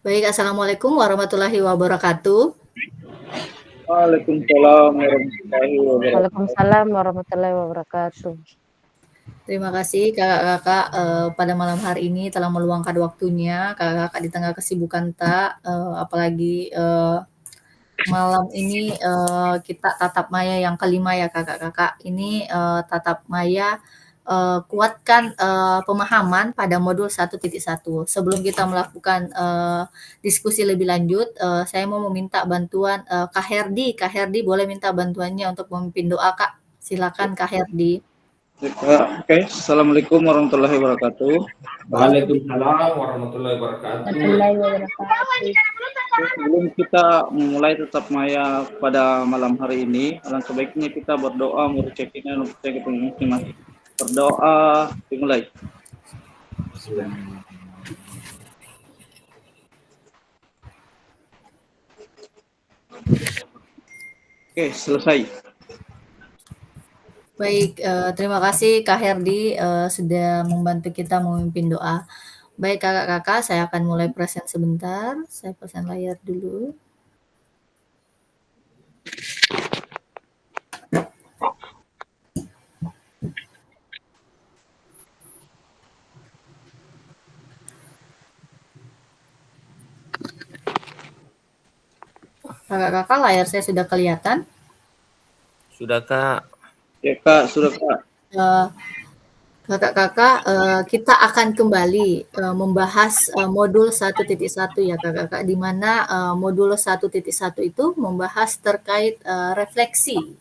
Baik, assalamualaikum warahmatullahi wabarakatuh. Waalaikumsalam warahmatullahi wabarakatuh. Waalaikumsalam warahmatullahi wabarakatuh. Terima kasih Kakak-Kakak, pada malam hari ini telah meluangkan waktunya, Kakak-Kakak di tengah kesibukan tak, apalagi, malam ini, kita tatap maya yang kelima ya Kakak-Kakak. Ini, tatap maya, kuatkan, pemahaman pada modul 1.1. Sebelum kita melakukan, diskusi lebih lanjut, saya mau meminta bantuan, Kak Herdi. Kak Herdi boleh minta bantuannya untuk memimpin doa, Kak? Silakan Kak Herdi. Oke, Assalamualaikum warahmatullahi wabarakatuh. Waalaikumsalam warahmatullahi wabarakatuh. Warahmatullahi wabarakatuh. Sebelum kita memulai tetap maya pada malam hari ini, alangkah baiknya kita berdoa merucukkan untuk kita masing-masing. Berdoa dimulai. Oke, selesai. Baik, terima kasih Kak Herdi, sudah membantu kita memimpin doa. Baik Kakak-Kakak, saya akan mulai present sebentar. Saya present layar dulu. Kakak-kakak, layar saya sudah kelihatan? Sudah, Kak. Ya, Kak, sudah, Kak. Kakak-kakak, kita akan kembali membahas modul 1.1 ya Kakak-kakak, di mana modul 1.1 itu membahas terkait refleksi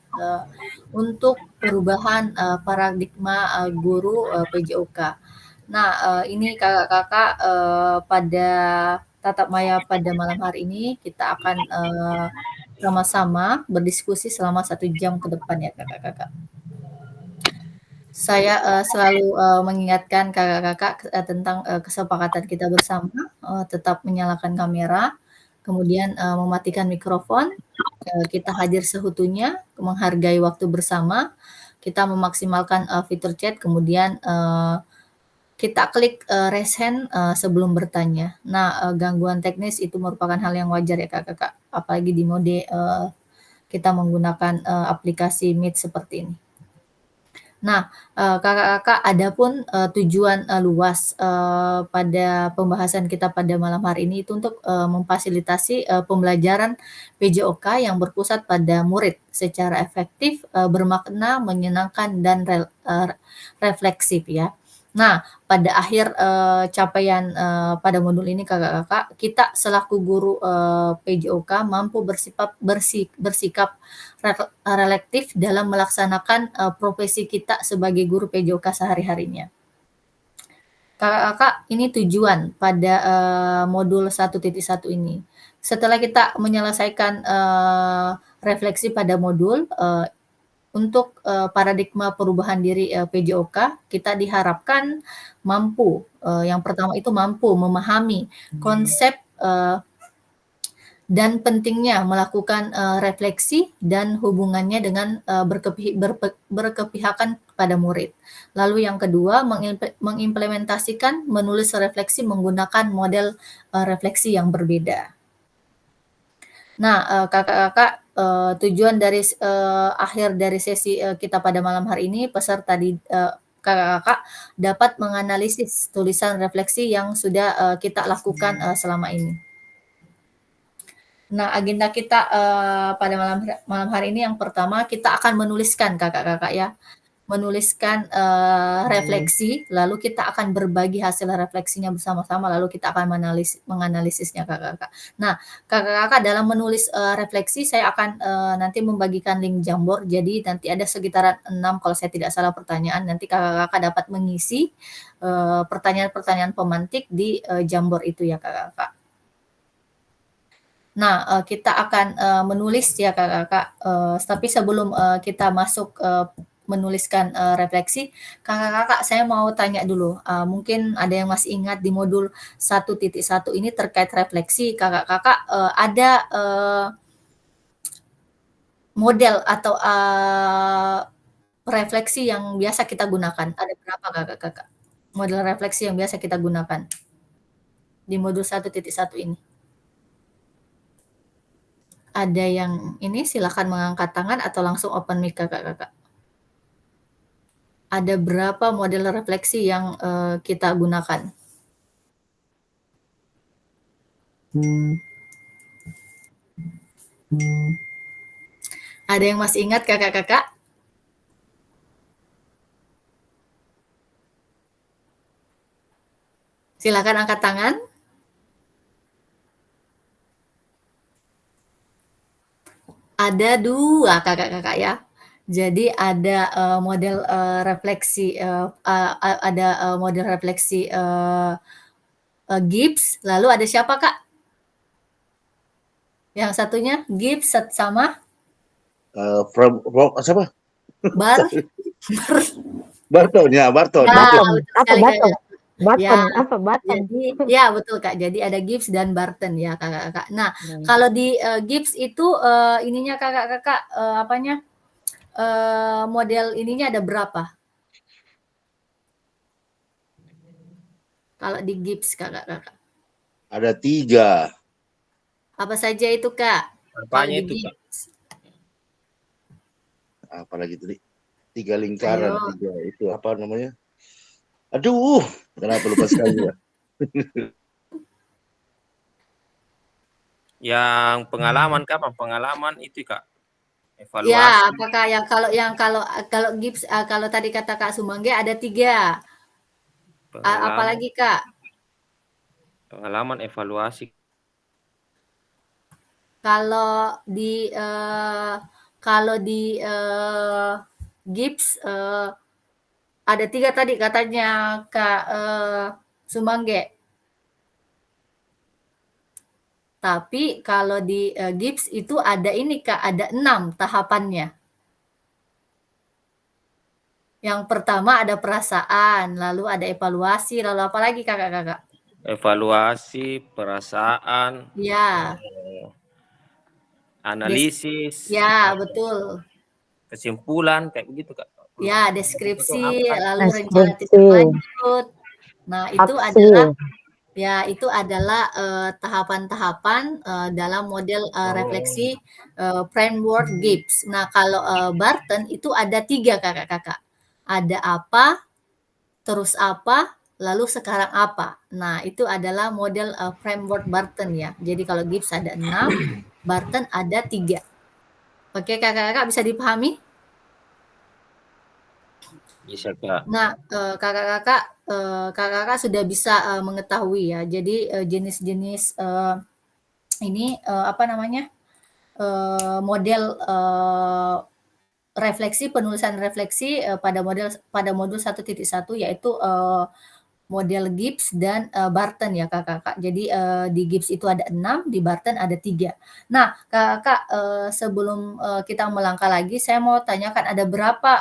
untuk perubahan paradigma guru PJOK. Nah, ini Kakak-kakak, pada tatap maya pada malam hari ini kita akan sama-sama berdiskusi selama 1 jam ke depan ya Kakak-kakak. Saya selalu mengingatkan Kakak-kakak tentang kesepakatan kita bersama, tetap menyalakan kamera, kemudian mematikan mikrofon, kita hadir seutuhnya, menghargai waktu bersama, kita memaksimalkan fitur chat, kemudian kita klik raise hand sebelum bertanya. Nah, gangguan teknis itu merupakan hal yang wajar ya Kakak-kakak, apalagi di mode kita menggunakan aplikasi Meet seperti ini. Nah, Kakak-kakak, adapun tujuan luas pada pembahasan kita pada malam hari ini itu untuk memfasilitasi pembelajaran PJOK yang berpusat pada murid secara efektif, bermakna, menyenangkan, dan refleksif ya. Nah, pada akhir capaian pada modul ini Kakak-kakak, kita selaku guru PJOK mampu bersikap reflektif dalam melaksanakan profesi kita sebagai guru PJOK sehari-harinya. Kakak-kakak, ini tujuan pada modul 1.1 ini. Setelah kita menyelesaikan refleksi pada modul, untuk paradigma perubahan diri PJOK, kita diharapkan mampu, yang pertama itu mampu memahami konsep dan pentingnya melakukan refleksi dan hubungannya dengan berkepihakan pada murid. Lalu yang kedua, mengimplementasikan menulis refleksi menggunakan model refleksi yang berbeda. Nah, Kakak-kakak, tujuan dari akhir dari sesi kita pada malam hari ini, peserta Kakak-kakak dapat menganalisis tulisan refleksi yang sudah kita lakukan selama ini. Nah, agenda kita pada malam hari ini yang pertama kita akan menuliskan Kakak-kakak ya, menuliskan refleksi, lalu kita akan berbagi hasil refleksinya bersama-sama, lalu kita akan menganalisisnya Kakak-kakak. Nah, Kakak-kakak dalam menulis refleksi saya akan nanti membagikan link Jamboard, jadi nanti ada sekitaran 6 kalau saya tidak salah pertanyaan, nanti Kakak-kakak dapat mengisi pertanyaan-pertanyaan pemantik di Jamboard itu ya Kakak-kakak. Nah, kita akan menulis ya Kakak-kakak, tapi sebelum kita masuk menuliskan refleksi, Kakak-kakak saya mau tanya dulu, mungkin ada yang masih ingat di modul 1.1 ini terkait refleksi, Kakak-kakak ada model atau refleksi yang biasa kita gunakan, ada berapa Kakak-kakak? Model refleksi yang biasa kita gunakan di modul 1.1 ini? Ada yang ini silakan mengangkat tangan atau langsung open mic kakak-kakak. Ada berapa model refleksi yang kita gunakan? Ada yang masih ingat kakak-kakak? Silakan angkat tangan. Ada 2 kakak-kakak ya. Jadi ada model refleksi ada model refleksi Gibbs, lalu ada siapa kak? Yang satunya Gibbs sama Siapa? Bar. Barton ya, Barton. Ya, Barton. betul Apa sekali Barton? Kak. Barton. Ya, Apa Barton? jadi ya betul Kak. Jadi ada Gibbs dan Barton ya kakak-kakak. Nah, kalau di Gibbs itu ininya kakak-kakak apanya? Model ininya ada berapa? Kalau di Gibbs kakak-kakak. Ada 3. Apa saja itu Kak? Kalau Apanya di itu, Kak? Gibbs. Apalagi tadi? 3 lingkaran, Ayo. 3 itu apa namanya? Aduh, kenapa lupa sekali ya? Yang pengalaman kapan? Pengalaman itu, Kak. Evaluasi. Ya, apakah kalau Gibbs kalau tadi kata Kak Sumangge ada 3. Apalagi Kak? Pengalaman evaluasi. Kalau di Gibbs ada 3 tadi katanya Kak Sumangge. Tapi kalau di Gibbs itu ada ini Kak, ada 6 tahapannya. Yang pertama ada perasaan, lalu ada evaluasi, lalu apa lagi kakak-kakak? Evaluasi, perasaan, Ya, analisis, ya betul. kesimpulan, kayak begitu, Kak. Ya, deskripsi, lalu Deskripsi. rencana tindak lanjut. Nah, itu adalah tahapan-tahapan dalam model refleksi framework Gibbs. Nah, kalau Barton itu ada 3 kakak-kakak. Ada apa, terus apa, lalu sekarang apa. Nah, itu adalah model framework Barton ya. Jadi kalau Gibbs ada 6, Barton ada 3. Oke, kakak-kakak bisa dipahami? Bisa, Kak. Nah, kakak-kakak sudah bisa mengetahui ya. Jadi jenis-jenis ini apa namanya? Model penulisan refleksi pada modul 1.1 yaitu model Gibbs dan Barton ya kakak-kakak. Jadi di Gibbs itu ada 6, di Barton ada 3. Nah kakak sebelum kita melangkah lagi, saya mau tanyakan ada berapa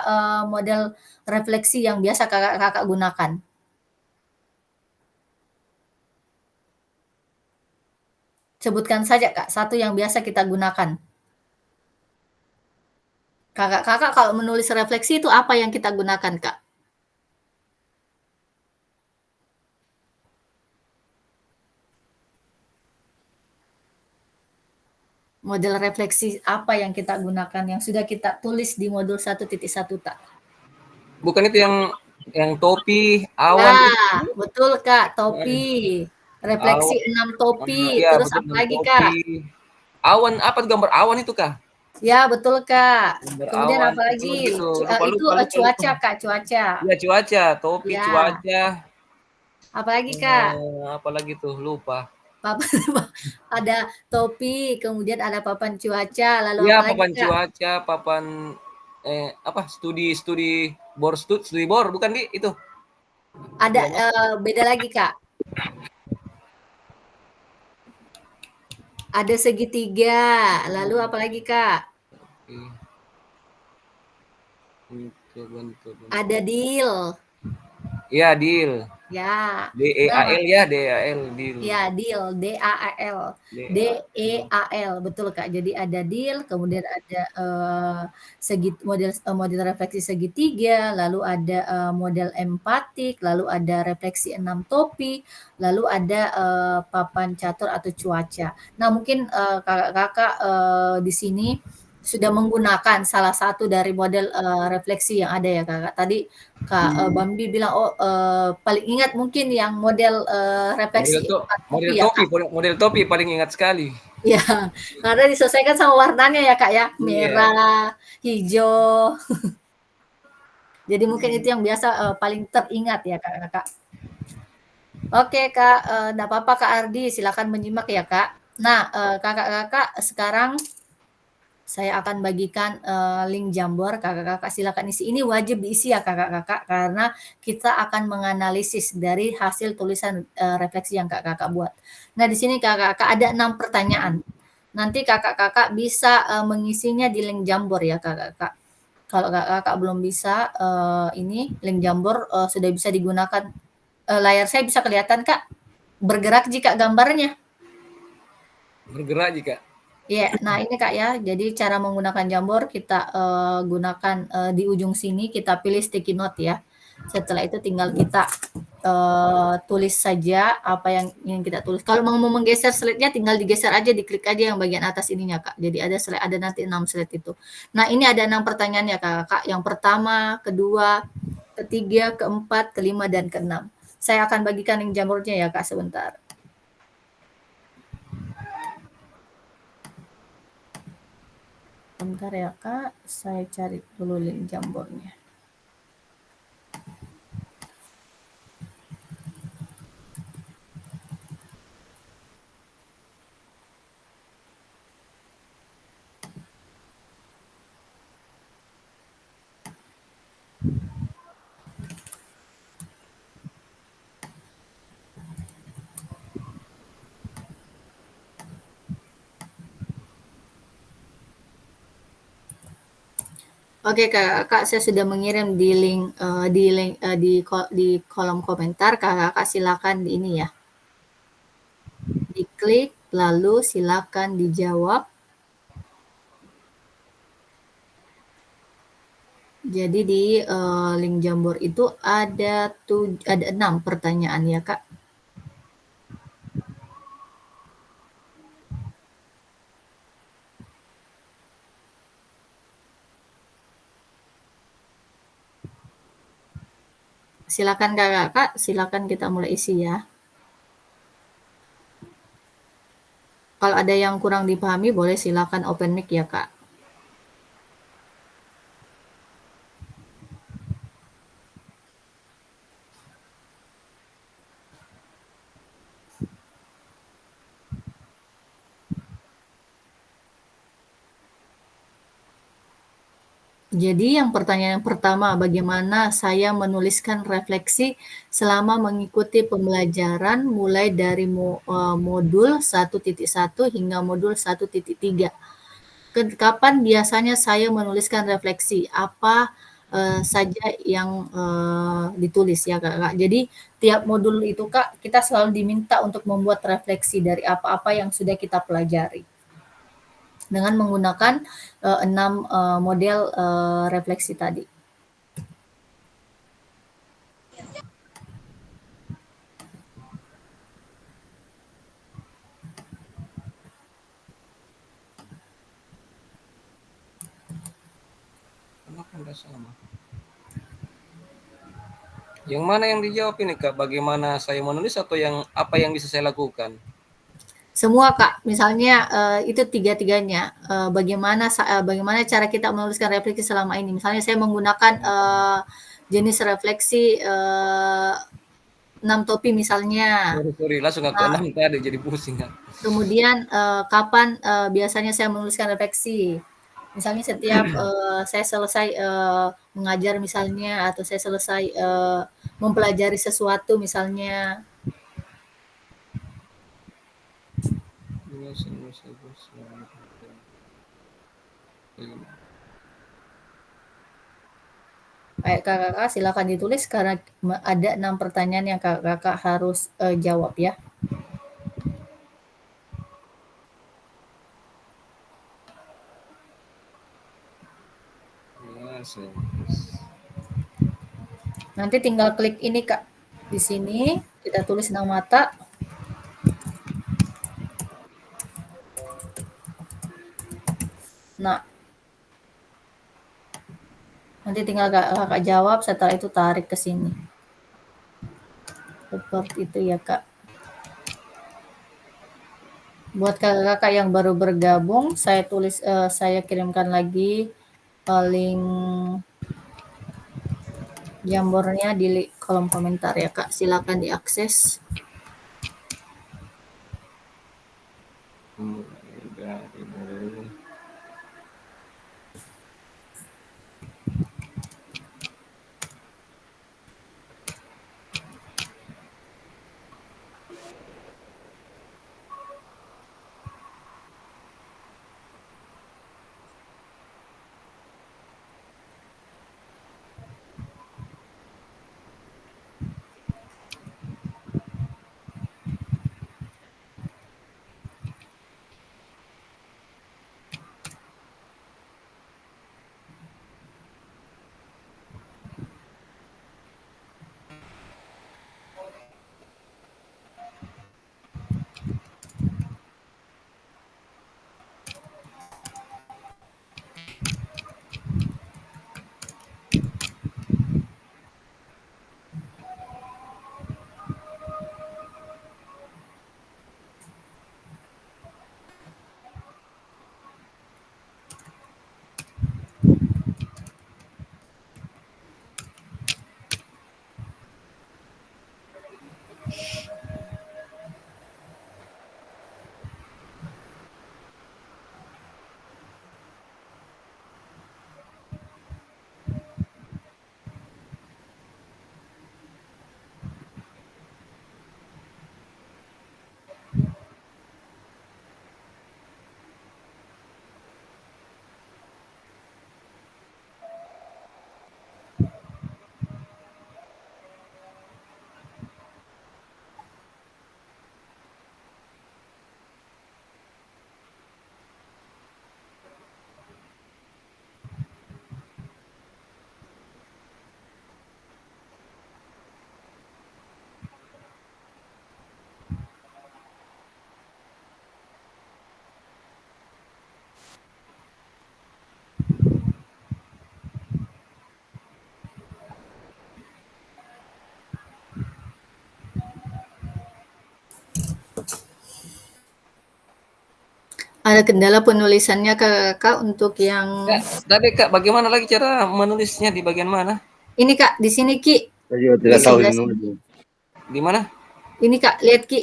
model refleksi yang biasa kakak-kakak gunakan? Sebutkan saja Kak, satu yang biasa kita gunakan. Kakak-kakak kalau menulis refleksi itu apa yang kita gunakan, Kak? Model refleksi apa yang kita gunakan yang sudah kita tulis di modul 1.1, Kak? Bukan itu yang topi, awan. Ya, betul Kak, topi. Refleksi 6 topi. Ya, Terus betul, apa lagi, topi. Kak? Awan, apa gambar awan itu, Kak? Ya, betul Kak. Gambar Kemudian awan, apa lagi? gitu. Itu cuaca, Kak, cuaca. Ya, cuaca, topi, Ya. cuaca. Apa lagi, Kak? Apa lagi tuh? Lupa. Ada topi, kemudian ada papan cuaca, lalu Ya, apa lagi, papan Kak? cuaca, papan studi bor, bukan di itu. Ada beda lagi, Kak. Ada segitiga, lalu apa lagi, Kak? Ada deal. Iya, deal. Ya. Nah, DEAL ya, DEAL deal. ya, deal, D-A-A-L. D-E-A-L, betul Kak. Jadi ada deal, kemudian ada model refleksi segitiga, lalu ada model empatik, lalu ada refleksi 6 topi, lalu ada papan catur atau cuaca. Nah, mungkin kakak-kakak di sini sudah menggunakan salah satu dari model refleksi yang ada ya Kakak. Tadi Kak Bambi bilang, oh paling ingat mungkin yang model refleksi 4 Model topi ya topi, Kak. model topi paling ingat sekali. Ya, karena disesuaikan sama warnanya ya Kak ya, Iya. merah, hijau. Jadi mungkin itu yang biasa paling teringat ya Kak. Oke Kak, nggak apa-apa Kak Ardi, silakan menyimak ya Kak. Nah, kakak-kakak sekarang saya akan bagikan link Jamboard, kakak-kakak silakan isi. Ini wajib diisi ya kakak-kakak, karena kita akan menganalisis dari hasil tulisan refleksi yang kakak-kakak buat. Nah, di sini kakak-kakak ada 6 pertanyaan. Nanti kakak-kakak bisa mengisinya di link Jamboard ya kakak-kakak. Kalau kakak-kakak belum bisa, ini link Jamboard sudah bisa digunakan. Layar saya bisa kelihatan Kak? Bergerak jika gambarnya. Bergerak jika. Iya, nah ini Kak ya, jadi cara menggunakan Jamboard kita gunakan di ujung sini kita pilih sticky note ya. Setelah itu tinggal kita tulis saja apa yang ingin kita tulis. Kalau mau menggeser slide-nya tinggal digeser aja, diklik aja yang bagian atas ininya Kak. Jadi ada slide, ada nanti 6 slide itu. Nah ini ada 6 pertanyaan ya Kak. Yang pertama, kedua, ketiga, keempat, kelima, dan keenam. Saya akan bagikan link Jamboard-nya ya Kak sebentar. Bentar ya Kak, saya cari dulu link Jamboard-nya. Oke Kak, saya sudah mengirim di link di kolom komentar. Kakak silakan di ini ya. Diklik lalu silakan dijawab. Jadi di link Jamboard itu ada 6 pertanyaan ya Kak. Silakan Kakak, silakan kita mulai isi ya. Kalau ada yang kurang dipahami boleh silakan open mic ya Kak. Jadi yang pertanyaan yang pertama, bagaimana saya menuliskan refleksi selama mengikuti pembelajaran mulai dari modul 1.1 hingga modul 1.3. Kapan biasanya saya menuliskan refleksi? Apa saja yang ditulis ya Kak. Jadi tiap modul itu Kak, kita selalu diminta untuk membuat refleksi dari apa-apa yang sudah kita pelajari dengan menggunakan 6 model refleksi tadi. Kenapa enggak sama? Yang mana yang dijawab ini Kak? Bagaimana saya menulis atau yang apa yang bisa saya lakukan? Semua Kak, misalnya itu tiga-tiganya. Bagaimana cara kita menuliskan refleksi selama ini? Misalnya saya menggunakan jenis refleksi 6 topi misalnya. Sorry, langsung ke Nah, 6 tadi jadi pusing Kak. kemudian kapan biasanya saya menuliskan refleksi? Misalnya setiap saya selesai mengajar misalnya, atau saya selesai mempelajari sesuatu misalnya. Kayak kakak silakan ditulis karena ada 6 pertanyaan yang kakak harus jawab ya. Nanti tinggal klik ini Kak. Di sini kita tulis nama mata. Nah, nanti tinggal kakak jawab, setelah itu tarik ke sini. Seperti itu ya Kak. Buat kakak-kakak yang baru bergabung, saya kirimkan lagi link Jambornya di kolom komentar ya Kak. Silakan diakses. Ada kendala penulisannya Kak untuk yang Tapi Kak, bagaimana lagi cara menulisnya di bagian mana? ini Kak, di sini Ki. Saya juga tidak Di tahu sebelah ini. sini. Di mana? Ini Kak, lihat Ki.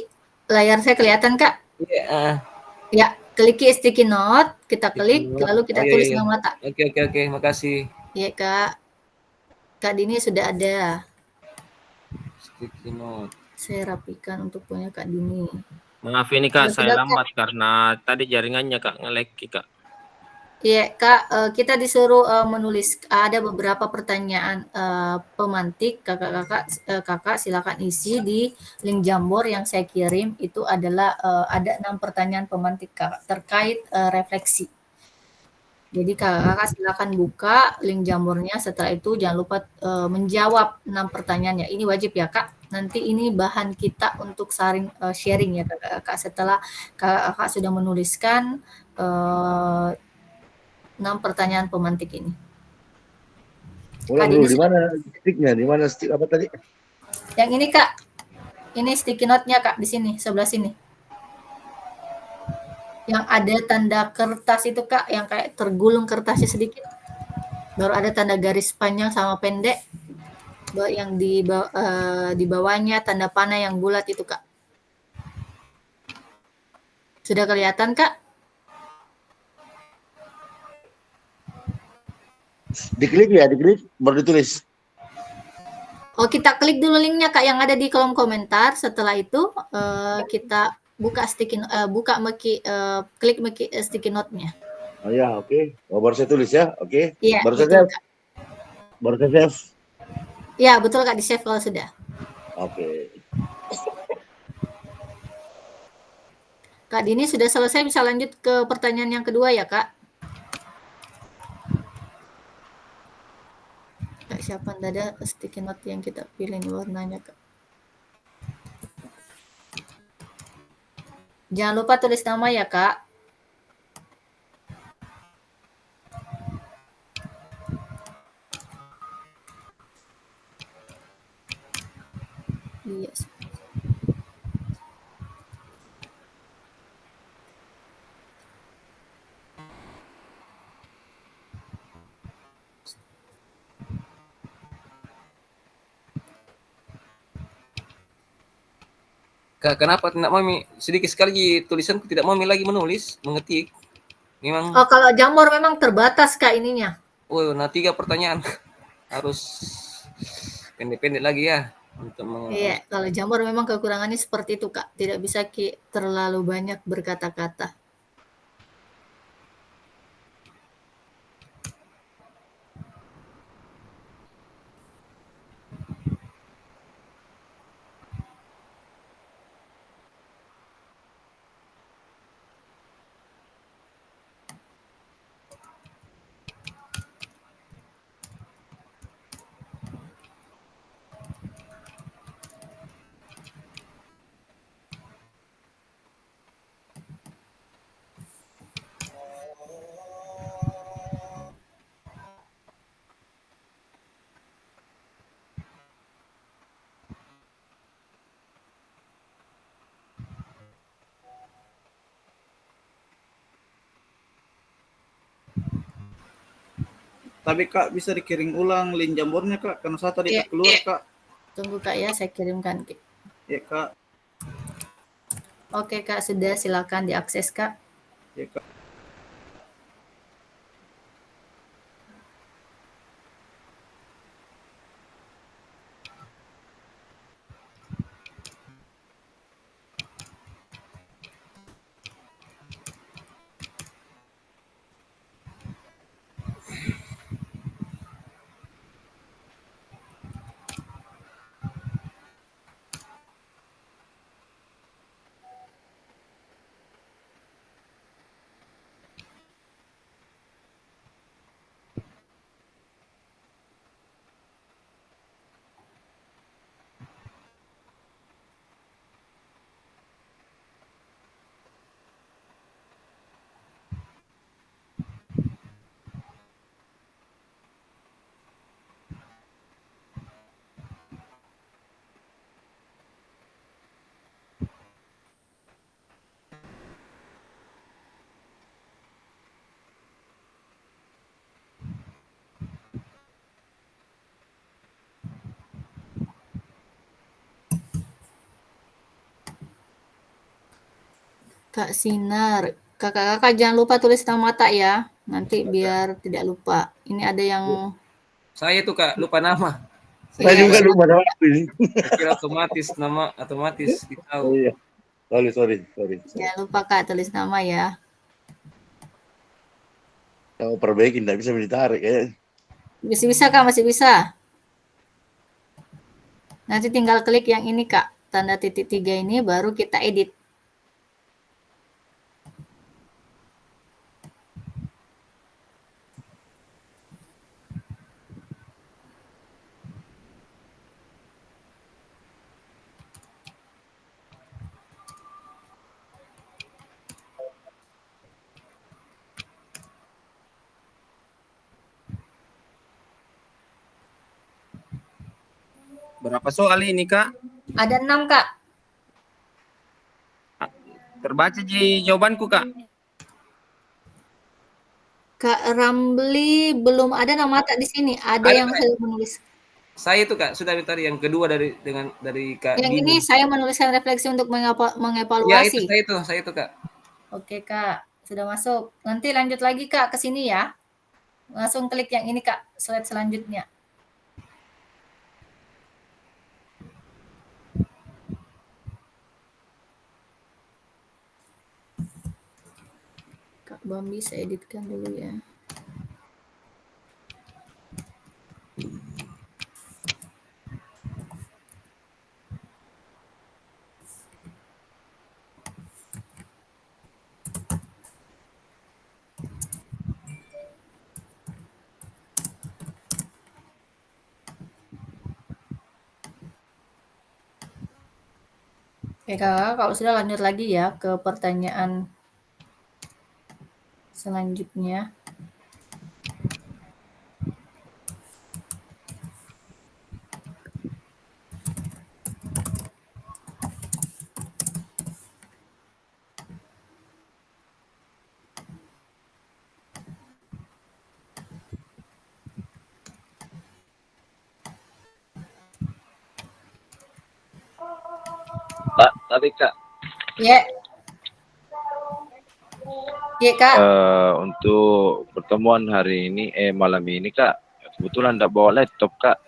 Layar saya kelihatan Kak? Iya. Ya, klik Ki sticky note, kita klik, lalu kita tulis iya. nama mata. Oke, makasih. Iya Kak. Kak Dini sudah ada. Sticky note. Saya rapikan untuk punya Kak Dini. Maaf ini Kak, Sudah, saya Kak. lambat karena tadi jaringannya Kak nge-lag Kak. Iya Kak, kita disuruh menulis, ada beberapa pertanyaan pemantik, kakak silakan isi di link Jambor yang saya kirim. Itu adalah ada 6 pertanyaan pemantik Kakak terkait refleksi. Jadi kakak silakan buka link Jambornya, setelah itu jangan lupa menjawab 6 pertanyaannya. Ini wajib ya Kak. Nanti ini bahan kita untuk sharing ya kakak. Setelah kakak sudah menuliskan 6 pertanyaan pemantik ini. Ulang dulu, di mana sticknya? Di mana stick apa tadi? Yang ini Kak. Ini sticky note-nya Kak, di sini, sebelah sini. Yang ada tanda kertas itu Kak, yang kayak tergulung kertasnya sedikit. Baru ada tanda garis panjang sama pendek. Yang di bawahnya tanda panah yang bulat itu Kak. Sudah kelihatan Kak? Diklik ya, diklik baru ditulis. Oh, kita klik dulu linknya Kak yang ada di kolom komentar. Setelah itu kita buka klik sticky note-nya. Oh ya, oke. Oh, baru saya tulis ya, oke. Iya, Baru betul, saya save. Ya, betul Kak, di-save kalau sudah. Oke. Kak Dini sudah selesai, bisa lanjut ke pertanyaan yang kedua ya, Kak? Kak, siapa ada sticky note yang kita pilih nih warnanya, Kak? Jangan lupa tulis nama ya, Kak. Iya. Kak, kenapa tidak mami sedikit sekali tulisanku tidak mami lagi menulis, mengetik? Memang, Oh, kalau jamur memang terbatas Kak ininya. oh, nah 3 pertanyaan harus pendek-pendek lagi ya untuk Iya, kalau jamur memang kekurangannya seperti itu Kak. Tidak bisa terlalu banyak berkata-kata. Tapi Kak bisa dikirim ulang link jambornya Kak, karena saya tadi Iya. tak keluar Kak. Tunggu Kak ya, saya kirimkan. Ya Kak, Oke Kak, sudah silakan diakses Kak. ya Kak. Kak Sinar, kakak-kakak jangan lupa tulis nama tak ya, nanti biar tidak lupa. Ini ada yang saya tuh Kak lupa nama. Saya juga lupa nama ini. Saya kira otomatis nama otomatis Oh ditahu. iya. Sorry. jangan lupa Kak tulis nama ya. Kalau perbaiki tidak bisa ditarik ya. Masih bisa Kak, masih bisa. Nanti tinggal klik yang ini Kak, tanda titik 3 ini baru kita edit. Berapa soal ini, Kak? Ada 6 Kak. Terbaca di jawabanku, Kak. Kak Ramli belum ada nama tak di sini. Ada Ada, yang Kak. saya menulis. Saya itu Kak sudah tadi yang kedua dari Kak Yang Dini. ini saya menuliskan refleksi untuk Ya mengevaluasi. saya itu Kak. Oke Kak, sudah masuk. Nanti lanjut lagi Kak ke sini ya. Langsung klik yang ini Kak, slide selanjutnya. Kak Bambi saya editkan dulu ya. Oke, Kakak, kalau sudah lanjut lagi ya ke pertanyaan selanjutnya. Kak, tapi Kak, Ya. Ya, Kak. untuk pertemuan hari ini, malam ini Kak, kebetulan enggak bawa laptop Kak.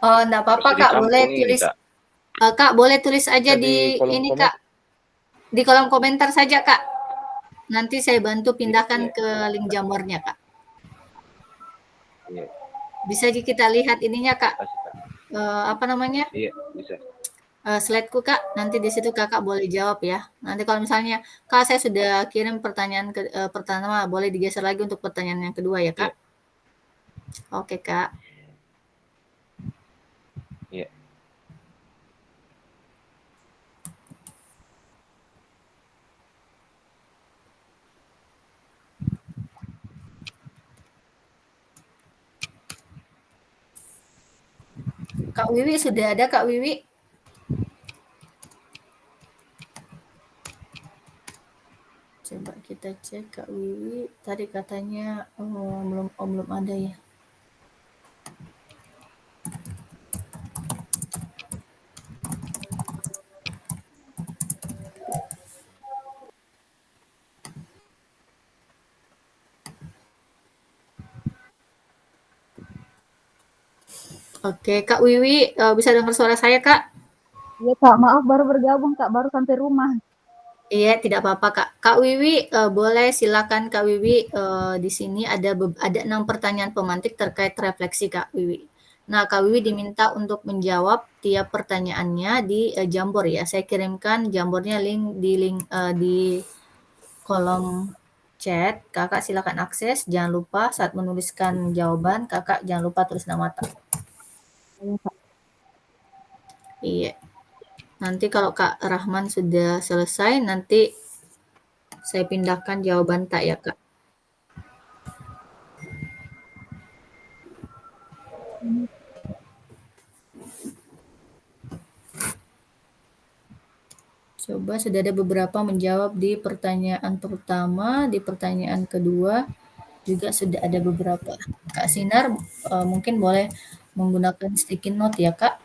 Oh, enggak apa-apa, Masih di Kak. Boleh kampung ini tulis. Kak. Kak, boleh tulis aja Bisa di kolom ini, komen. Kak. Di kolom komentar saja, Kak. Nanti saya bantu pindahkan Iya. ke link Jambornya, Kak. Iya, Bisa kita lihat ininya, Kak. kasih Kak. Apa namanya? Iya, bisa. Slide-ku, Kak. Nanti di situ Kakak boleh jawab ya. Nanti kalau misalnya, Kak, saya sudah kirim pertanyaan pertama, boleh digeser lagi untuk pertanyaan yang kedua ya, Kak? Iya. Oke, Kak. Iya. Kak Wiwi sudah ada, Kak Wiwi? Coba kita cek Kak Wiwi. Tadi katanya belum ada ya. Oke, Kak Wiwi bisa dengar suara saya, Kak? Iya Kak, maaf baru bergabung Kak, baru sampai rumah. Iya, tidak apa-apa, Kak. Kak Wiwi, boleh silakan Kak Wiwi, di sini ada 6 pertanyaan pemantik terkait refleksi Kak Wiwi. Nah, Kak Wiwi diminta untuk menjawab tiap pertanyaannya di Jamboard ya. Saya kirimkan Jamboardnya di kolom chat. Kakak silakan akses. Jangan lupa saat menuliskan jawaban, Kakak jangan lupa tulis nama Kak. Iya Kak. Iya. Nanti kalau Kak Rahman sudah selesai, nanti saya pindahkan jawaban tak ya, Kak. Coba sudah ada beberapa menjawab di pertanyaan pertama, di pertanyaan kedua juga sudah ada beberapa. Kak Sinar mungkin boleh menggunakan sticky note ya, Kak.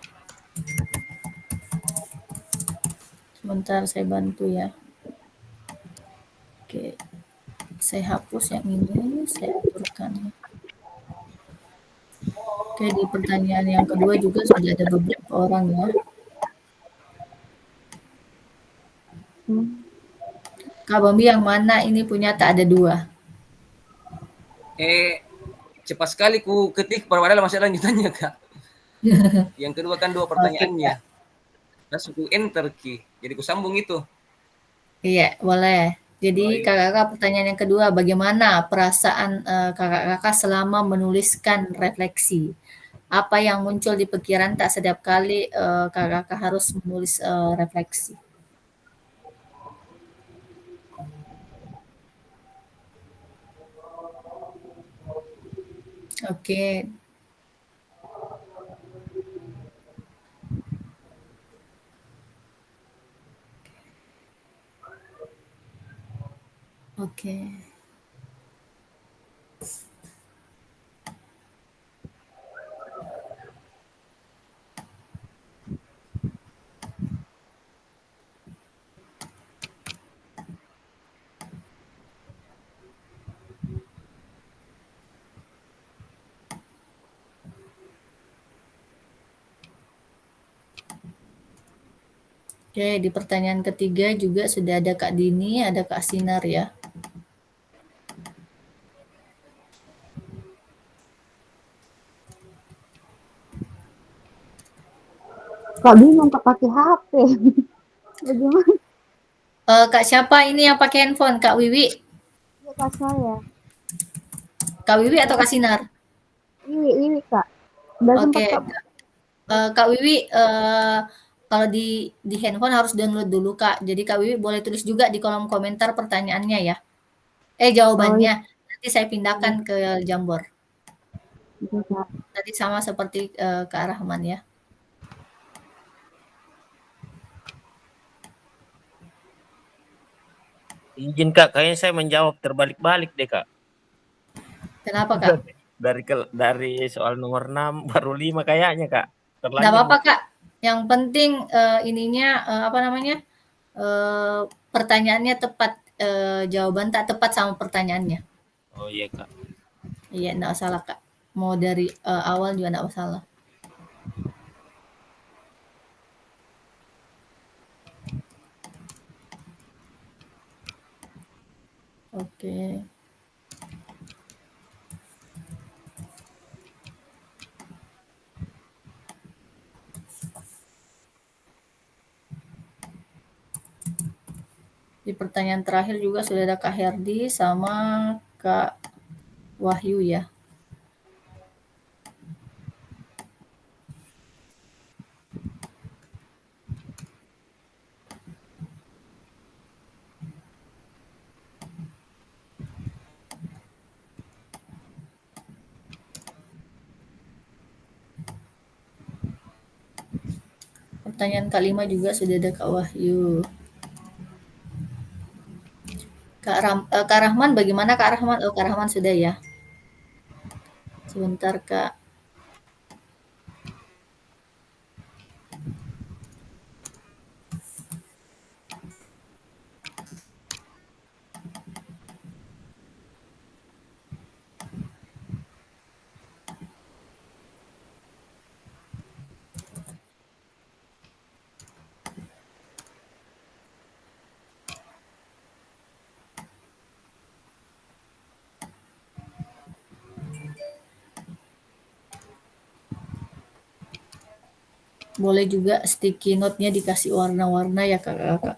Sebentar saya bantu ya. Oke. Saya hapus yang ini, saya aturkan ya. Oke, di pertanyaan yang kedua juga sudah ada beberapa orang ya. Kak Bambi yang mana ini punya tak ada 2? Cepat sekali ku ketik padahal masih ada lanjutannya Kak. Yang kedua kan 2 pertanyaannya. Langsung ku enter key. Jadi ku sambung itu. Iya, boleh. Jadi Baik. kakak-kakak pertanyaan yang kedua, bagaimana perasaan kakak-kakak selama menuliskan refleksi? Apa yang muncul di pikiran tak setiap kali kakak-kakak harus menulis refleksi? Oke. Oke. Oke, di pertanyaan ketiga juga sudah ada Kak Dini, ada Kak Sinar ya. Kak bingung Kak pakai HP. Bagaimana? Kak siapa ini yang pakai handphone? Kak Wiwi? Iya Kak saya. Kak Wiwi atau Kak Sinar? Iwi Kak. Udah sempat Oke. Kak. Kak Wiwi, kalau di handphone harus download dulu, Kak. Jadi Kak Wiwi boleh tulis juga di kolom komentar pertanyaannya ya. Oh, Jawabannya. iya, Nanti saya pindahkan ke Jamboard. iya, Kak. Tadi sama seperti Kak Rahman ya. Izin Kak, kayaknya saya menjawab terbalik-balik deh Kak. Kenapa Kak? Dari soal nomor 6 baru 5 kayaknya Kak. Nggak Terlanjur apa-apa Kak. Yang penting ininya apa namanya? Pertanyaannya tepat, jawaban tak tepat sama pertanyaannya. Oh iya Kak. Iya, nggak salah Kak. Mau dari awal juga nggak masalah. Oke. Di pertanyaan terakhir juga sudah ada Kak Herdi sama Kak Wahyu ya. Pertanyaan kelima juga sudah ada Kak Wahyu. Kak Rahman bagaimana Kak Rahman? Oh, Kak Rahman sudah ya. Sebentar Kak. Boleh juga sticky note-nya dikasih warna-warna ya Kakak-kakak.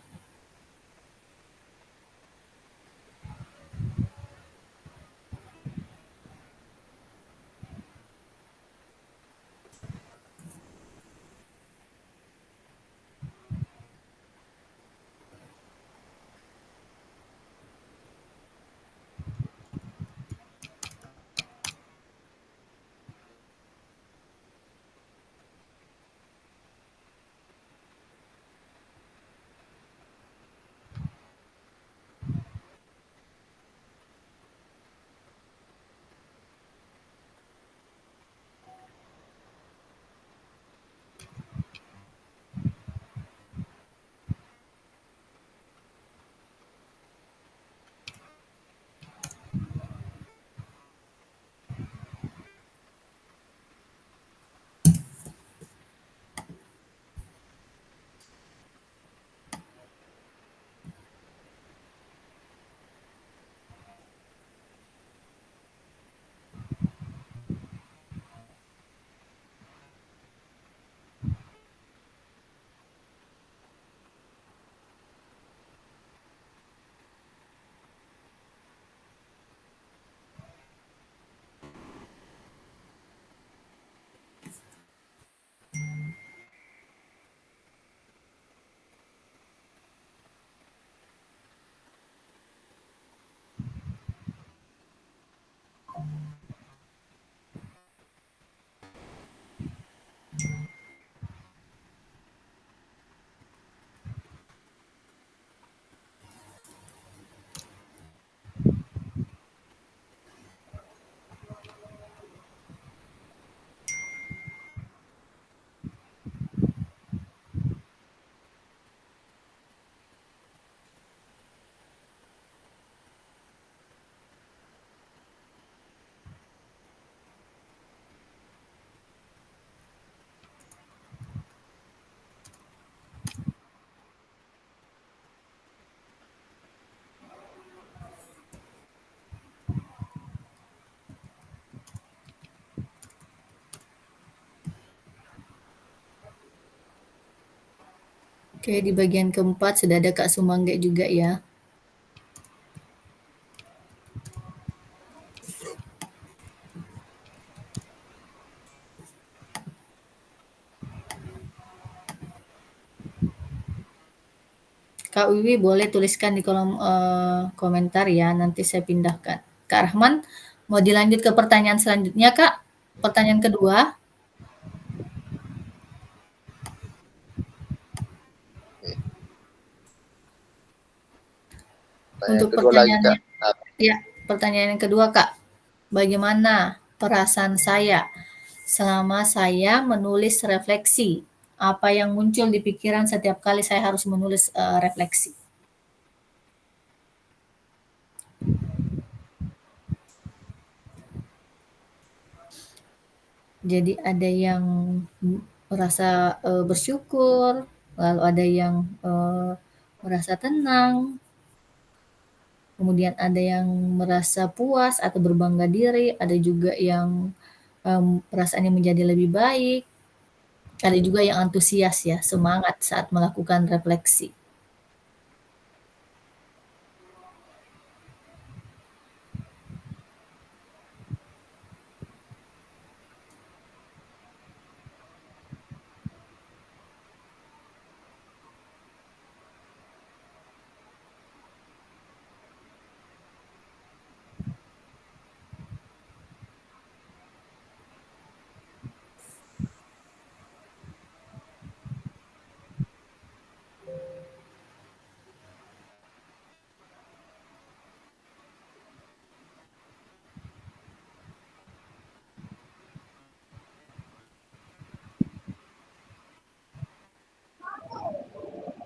Oke, di bagian keempat sudah ada Kak Sumangga juga ya. Kak Wiwi boleh tuliskan di kolom komentar ya, nanti saya pindahkan. Kak Rahman, mau dilanjut ke pertanyaan selanjutnya Kak? Pertanyaan kedua. Untuk pertanyaannya, ya, pertanyaan yang kedua Kak. Bagaimana perasaan saya selama saya menulis refleksi? Apa yang muncul di pikiran setiap kali saya harus menulis refleksi? Jadi ada yang merasa bersyukur, lalu ada yang merasa tenang, kemudian ada yang merasa puas atau berbangga diri, ada juga yang perasaannya menjadi lebih baik, ada juga yang antusias ya, semangat saat melakukan refleksi.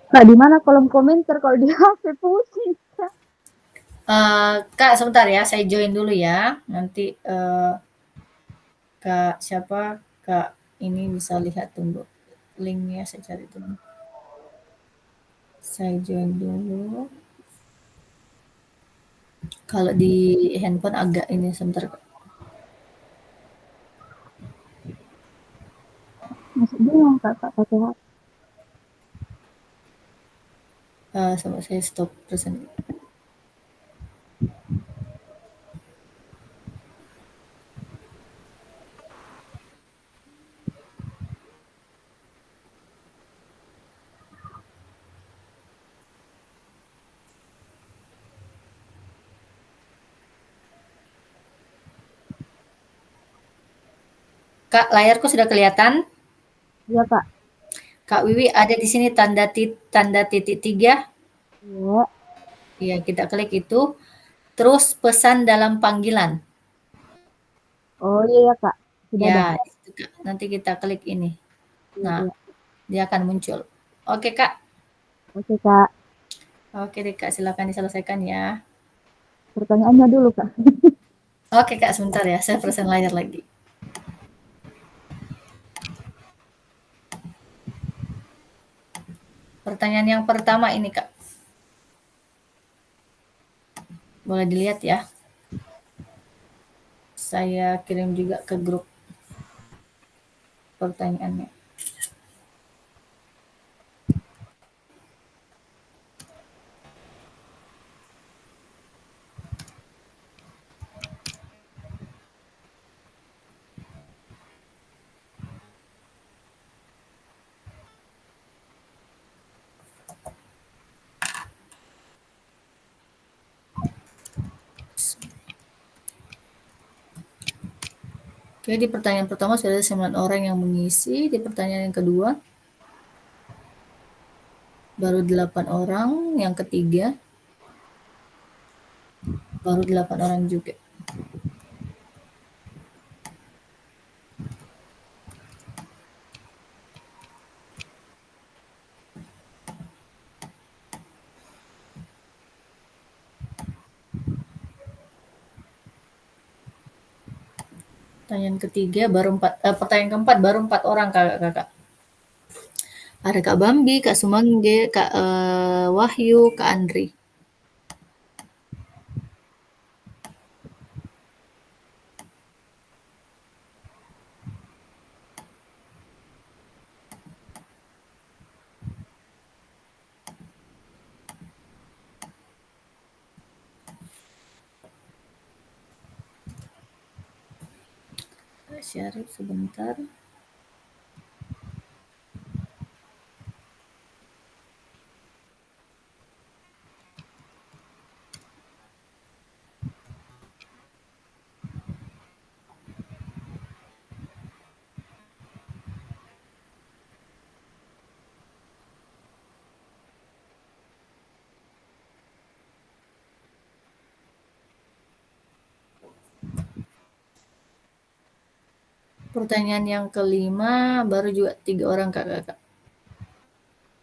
Kak, di mana kolom komentar kalau di HP pusing, Kak. Kak, sebentar ya, saya join dulu ya. Nanti Kak siapa? Kak ini bisa lihat, tunggu linknya saya cari dulu. Saya join dulu. Kalau di handphone agak ini sebentar Kak. Masih bingung Kak pakai HP. Sama saya stop present. Kak, layarku sudah kelihatan? Iya Kak. Kak Wiwi ada di sini tanda titik 3. Iya. Iya, kita klik itu. Terus pesan dalam panggilan. Oh iya ya Kak. Sudah ada. Ya, itu Kak. Nanti kita klik ini. Iya, Nah, iya. dia akan muncul. Oke Kak. Oke Kak. Oke deh Kak, silakan diselesaikan ya. Pertanyaannya dulu Kak. Oke Kak, sebentar ya, saya present layar lagi. Pertanyaan yang pertama ini Kak. Boleh dilihat ya. Saya kirim juga ke grup pertanyaannya. Oke, di pertanyaan pertama sudah ada 9 orang yang mengisi. Di pertanyaan yang kedua, baru 8 orang. Yang ketiga, baru 8 orang juga. Pertanyaan ketiga baru 4, pertanyaan keempat baru 4 orang kakak-kakak. Ada Kak Bambi, Kak Sumangge, Kak Wahyu, Kak Andri. Share sebentar. Pertanyaan yang kelima baru juga 3 orang kakak.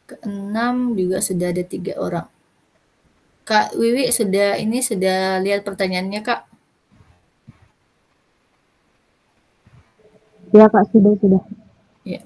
Keenam juga sudah ada 3 orang. Kak Wiwi sudah lihat pertanyaannya Kak? Ya Kak, sudah. Ya.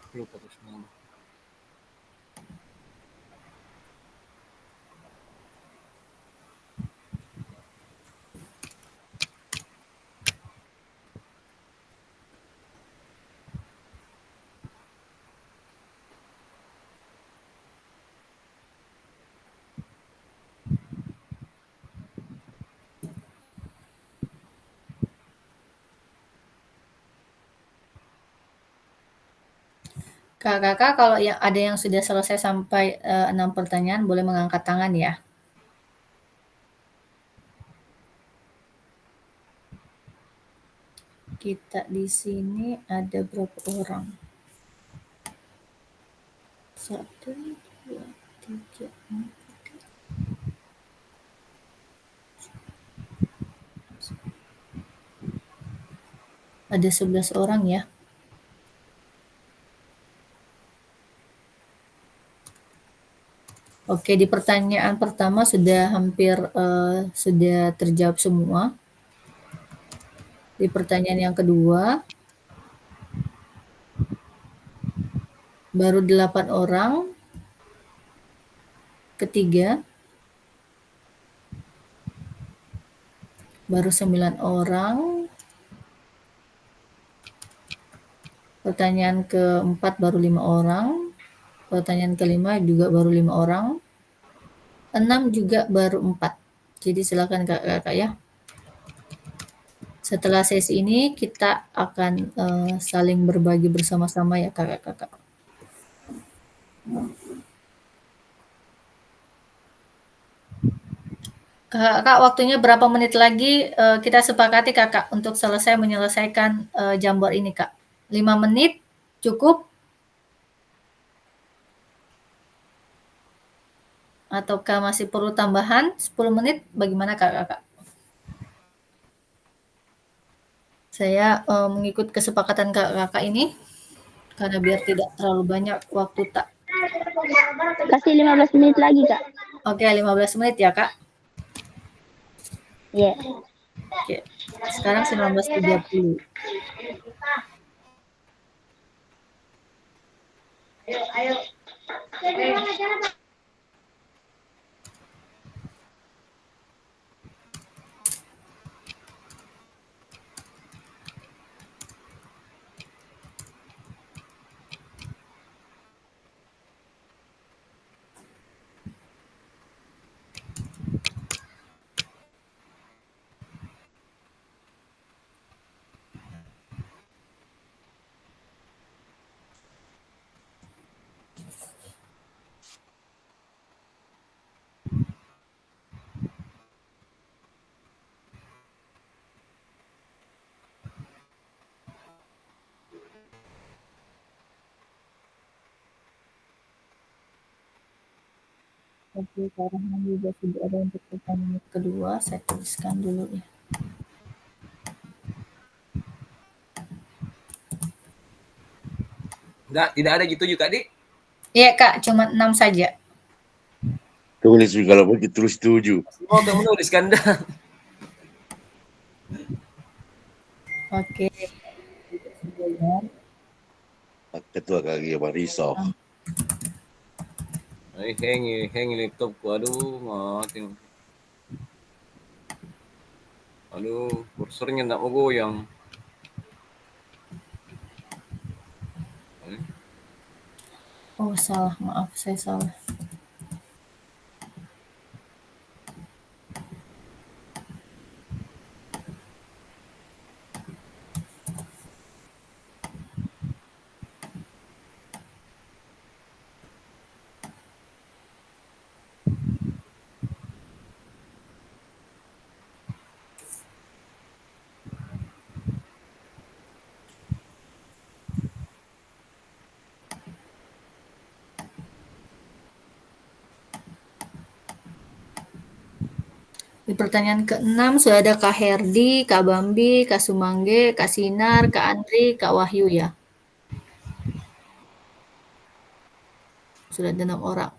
Lupa terus nama. Kakak kalau yang ada yang sudah selesai sampai 6 pertanyaan boleh mengangkat tangan ya. Kita di sini ada berapa orang? 1, 2, 3, 4. Ada 11 orang ya. Oke, di pertanyaan pertama sudah hampir sudah terjawab semua. Di pertanyaan yang kedua baru 8 orang. Ketiga baru 9 orang. Pertanyaan keempat baru 5 orang. Pertanyaan kelima juga baru 5 orang. 6 juga baru 4. Jadi silakan kakak ya. Setelah sesi ini kita akan saling berbagi bersama-sama ya kakak-kakak. Kakak waktunya berapa menit lagi kita sepakati kakak untuk menyelesaikan Jamboard ini kak? 5 menit cukup? Ataukah masih perlu tambahan 10 menit? Bagaimana kakak? Saya mengikut kesepakatan kakak ini karena biar tidak terlalu banyak waktu tak. Kasih 15 menit lagi Kak. Oke, 15 menit ya kak? Iya. Oke, sekarang 19.30. Ayo. Oke, karena juga sudah ada untuk pertanyaan kedua, saya tuliskan dulu ya. Enggak, tidak ada gitu juga, Dik. Iya kak, cuma 6 saja. Tulis kalau begitu tulis 7. Oh, kamu menuliskan dah. Oke. Ketua kaki Mariso. Hang laptopku, aduh, mati. Aduh, kursornya nggak mau goyang. Oh, salah. Maaf, saya salah. Di pertanyaan ke-6 sudah ada Kak Herdi, Kak Bambi, Kak Sumangge, Kak Sinar, Kak Andri, Kak Wahyu ya. Sudah ada 6 orang.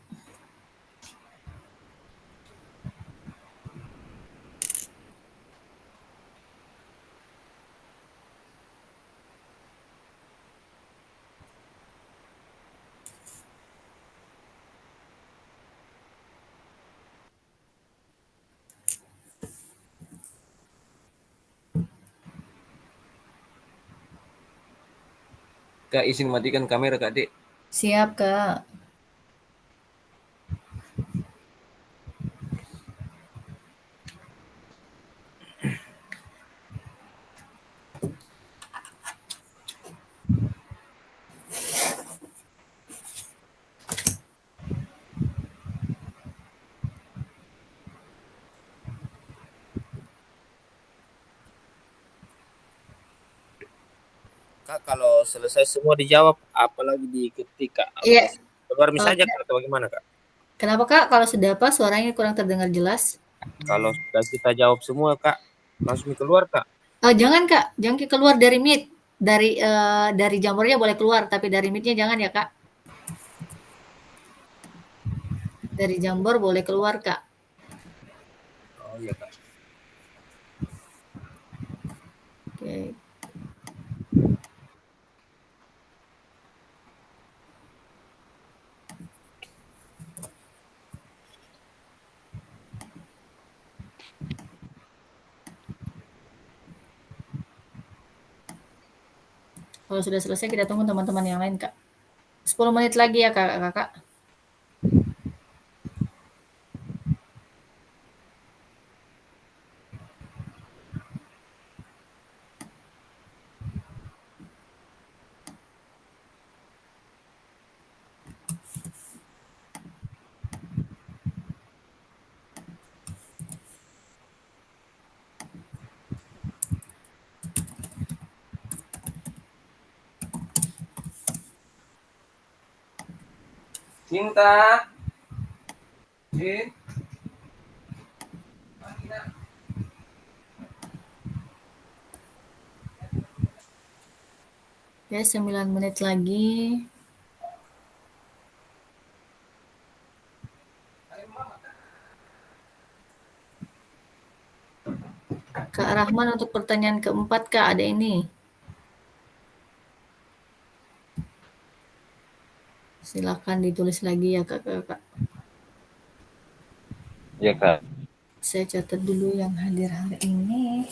Kak, izin matikan kamera Kak Dek. Siap, Kak. Kak, kalau selesai semua dijawab, apalagi diketik, Kak? Iya. Keluar saja, Oke. Kak, atau bagaimana, Kak? Kenapa, Kak? Kalau sudah apa suaranya kurang terdengar jelas? Kalau sudah kita jawab semua, Kak, langsung keluar, Kak. Jangan, Kak. Jangan keluar dari Meet. Dari Jambornya boleh keluar, tapi dari Meet-nya jangan ya, Kak. Dari Jambor boleh keluar, Kak. Oh iya, Kak. Oke. Kalau sudah selesai kita tunggu teman-teman yang lain, Kak. 10 menit lagi ya, Kakak. Cinta. Jin. Ya, 9 menit lagi. Kak Rahman untuk pertanyaan keempat, Kak, ada ini. Silakan ditulis lagi ya, Kak. Iya Kak. Saya catat dulu yang hadir hari ini.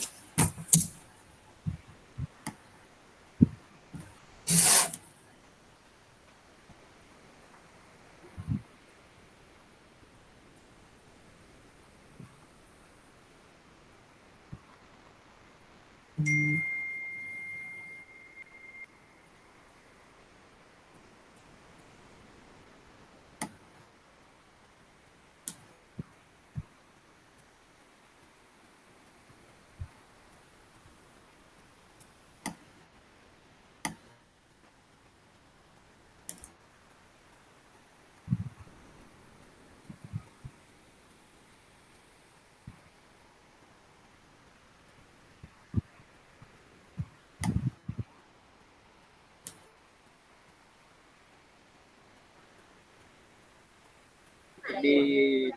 Di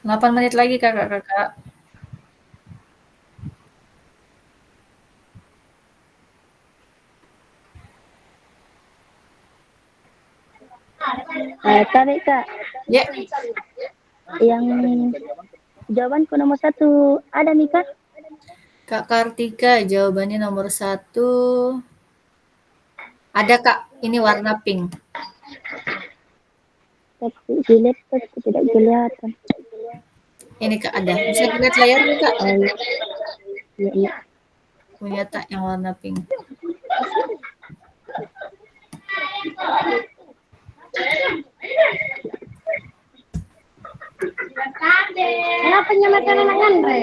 8 menit lagi, Kakak. Tadi Kak, Ya, yang jawabanku nomor 1 ada nih Kak. Kak Kartika jawabannya nomor 1. Ada Kak, ini warna pink. Tapi di laptopku tidak kelihatan. Ini Kak ada. Bisa dilihat layarnya Kak? Iya, iya. Punya tak yang warna pink. Kenapa nyamakan anak Andre?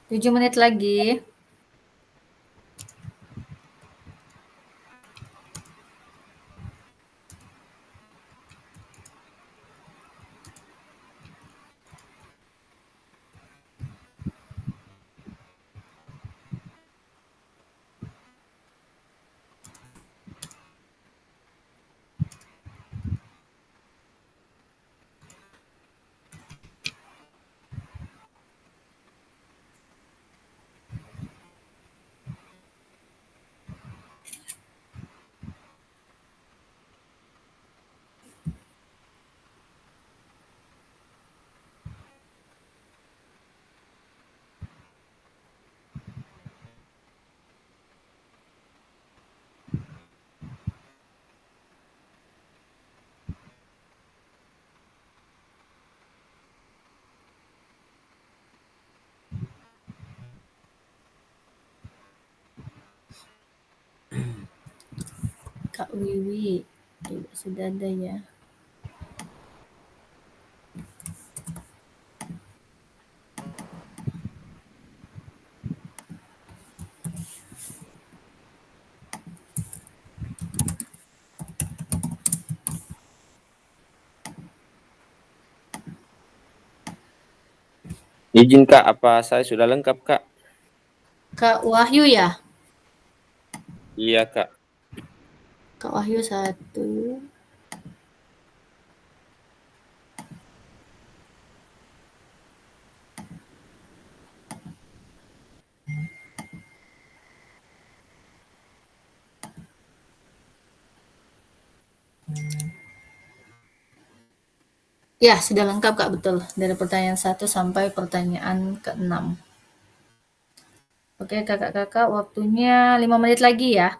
7 menit lagi. Kak Wiwi sudah ada ya. Izin Kak, apa saya sudah lengkap Kak? Kak Wahyu ya? Iya Kak. Kak Wahyu 1. Ya, sudah lengkap Kak, betul. Dari pertanyaan 1 sampai pertanyaan ke-6. Oke, kakak-kakak, waktunya 5 menit lagi ya.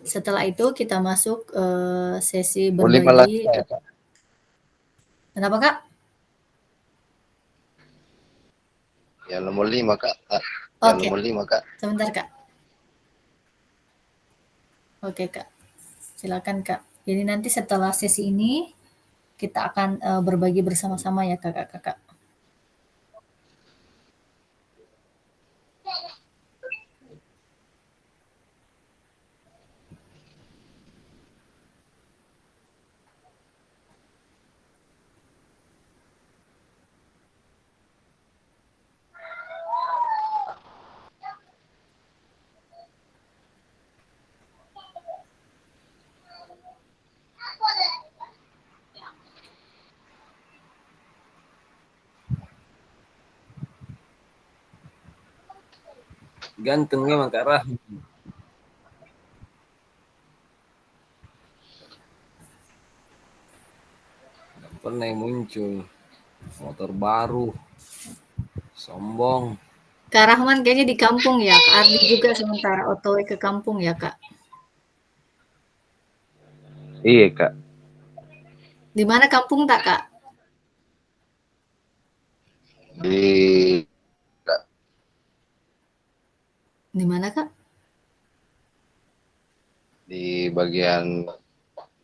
Setelah itu kita masuk sesi Boleh berbagi. lagi, Kak. Kenapa Kak? Ya nomor 5 Kak. Oke, Nomor 5 Kak. sebentar Kak. Oke Kak, silakan Kak. Jadi nanti setelah sesi ini kita akan berbagi bersama-sama ya kakak-kakak. Ganteng memang Kak Rahmi. Nggak pernah yang muncul. Motor baru. Sombong. Kak Rahman kayaknya di kampung ya, Kak Ardi juga sementara otw ke kampung ya Kak. Iya Kak. Di mana kampung tak Kak? Di Di mana Kak? di bagian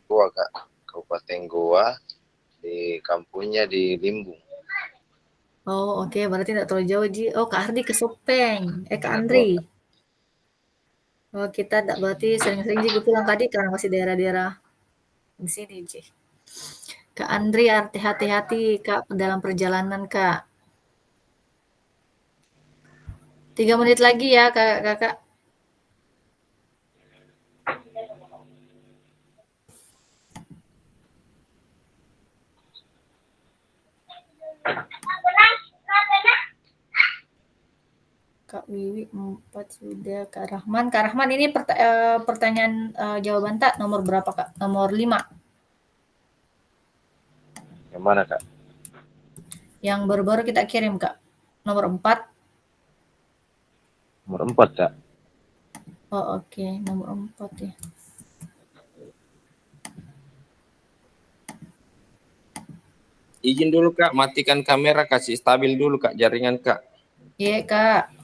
Goa Kak. Kabupaten Goa. Di kampungnya di Limbung. Oh oke, berarti tidak terlalu jauh Ji. Oh Kak Ardi ke Sopeng, Kak Nah, Andri. Oh kita tidak berarti sering-sering juga pulang tadi karena masih daerah-daerah di sini Ji. Kak Andri hati-hati Kak dalam perjalanan Kak. 3 menit lagi ya kakak-kakak. Kak Wiwi 4 sudah. Kak Rahman. Kak Rahman ini pertanyaan jawaban tak nomor berapa Kak? Nomor 5. Yang mana Kak? Yang baru-baru kita kirim Kak. Nomor 4. Nomor 4 Kak. Oh oke, nomor 4 ya. Izin dulu Kak, matikan kamera, kasih stabil dulu Kak jaringan Kak. Iya Kak.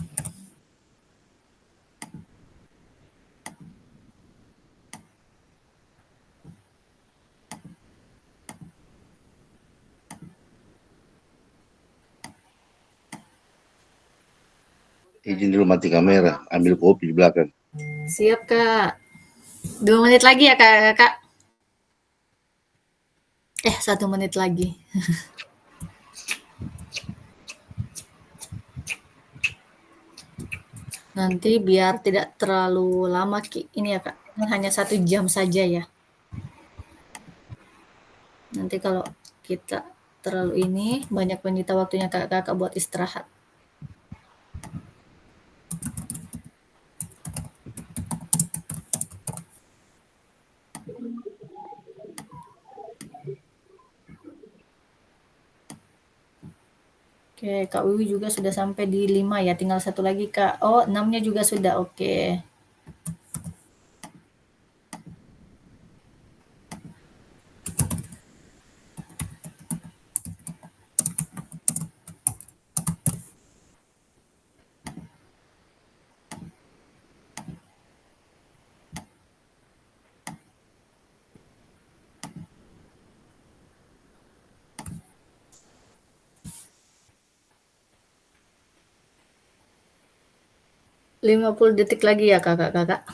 Izin dulu mati kamera, ambil kopi di belakang. Siap Kak. 2 menit lagi ya Kak. 1 menit lagi. Nanti biar tidak terlalu lama ini ya Kak. Ini hanya 1 jam saja ya. Nanti kalau kita terlalu ini banyak menyita waktunya kakak buat istirahat. Oke, Kak Wiwi juga sudah sampai di 5 ya, tinggal 1 lagi Kak. Oh, 6-nya juga sudah, oke. Lima 50 detik lagi ya kakak-kakak.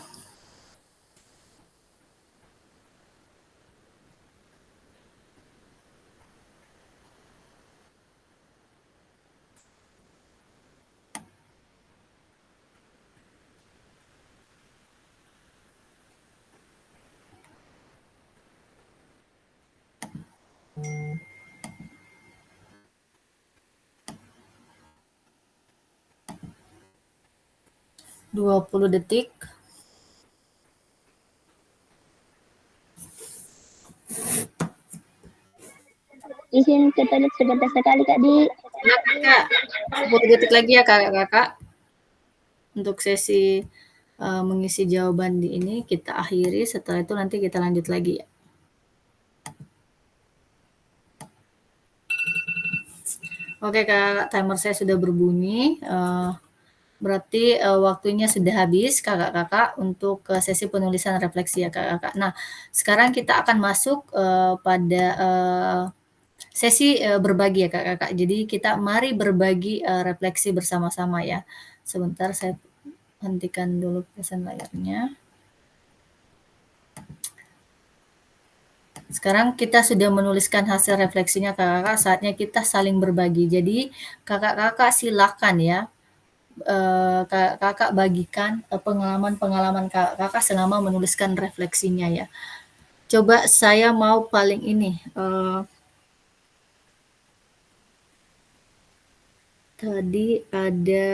Dua 20 detik. Izin ke toilet sebentar sekali Kak Di. Ya kakak, 10 detik lagi ya kakak-kakak. Untuk sesi mengisi jawaban di ini kita akhiri, setelah itu nanti kita lanjut lagi ya. Oke Kak, timer saya sudah berbunyi. Berarti waktunya sudah habis kakak-kakak untuk sesi penulisan refleksi ya kakak-kakak. Nah, sekarang kita akan masuk pada sesi berbagi ya kakak-kakak. Jadi kita mari berbagi refleksi bersama-sama ya. Sebentar saya hentikan dulu pesan layarnya. Sekarang kita sudah menuliskan hasil refleksinya kakak-kakak, saatnya kita saling berbagi. Jadi kakak-kakak silakan ya, kakak bagikan pengalaman-pengalaman kakak selama menuliskan refleksinya ya. Coba saya mau paling ini, tadi ada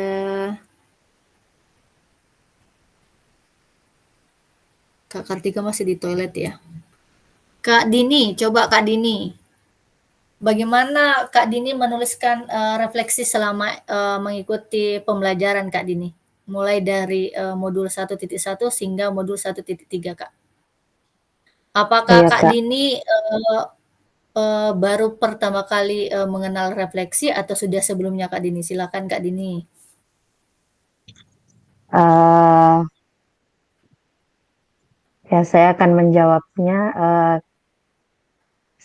Kak Kartika masih di toilet ya. Kak Dini, coba Kak Dini. Bagaimana Kak Dini menuliskan refleksi selama mengikuti pembelajaran Kak Dini? Mulai dari modul 1.1 hingga modul 1.3 Kak. Apakah Iya, Kak Kak. Dini baru pertama kali mengenal refleksi atau sudah sebelumnya Kak Dini? Silakan Kak Dini. Ya, saya akan menjawabnya.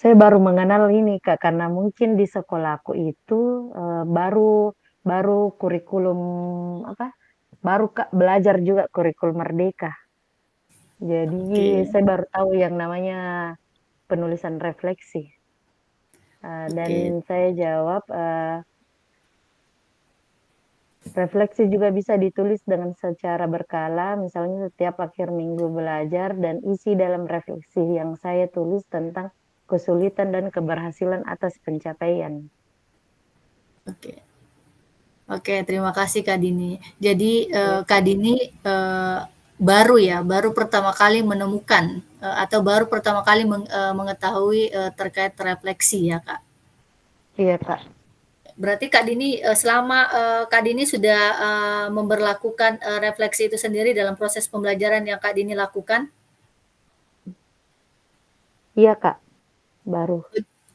Saya baru mengenal ini Kak, karena mungkin di sekolahku itu baru kurikulum apa? Baru Kak belajar juga kurikulum Merdeka. Jadi Oke. saya baru tahu yang namanya penulisan refleksi. Dan Oke. saya jawab, refleksi juga bisa ditulis dengan secara berkala, misalnya setiap akhir minggu belajar, dan isi dalam refleksi yang saya tulis tentang kesulitan dan keberhasilan atas pencapaian. Oke. Oke, terima kasih Kak Dini. Jadi Kak Dini baru pertama kali menemukan atau baru pertama kali mengetahui terkait refleksi ya Kak. Iya Kak. Berarti Kak Dini selama Kak Dini sudah memberlakukan refleksi itu sendiri dalam proses pembelajaran yang Kak Dini lakukan? Iya Kak, baru.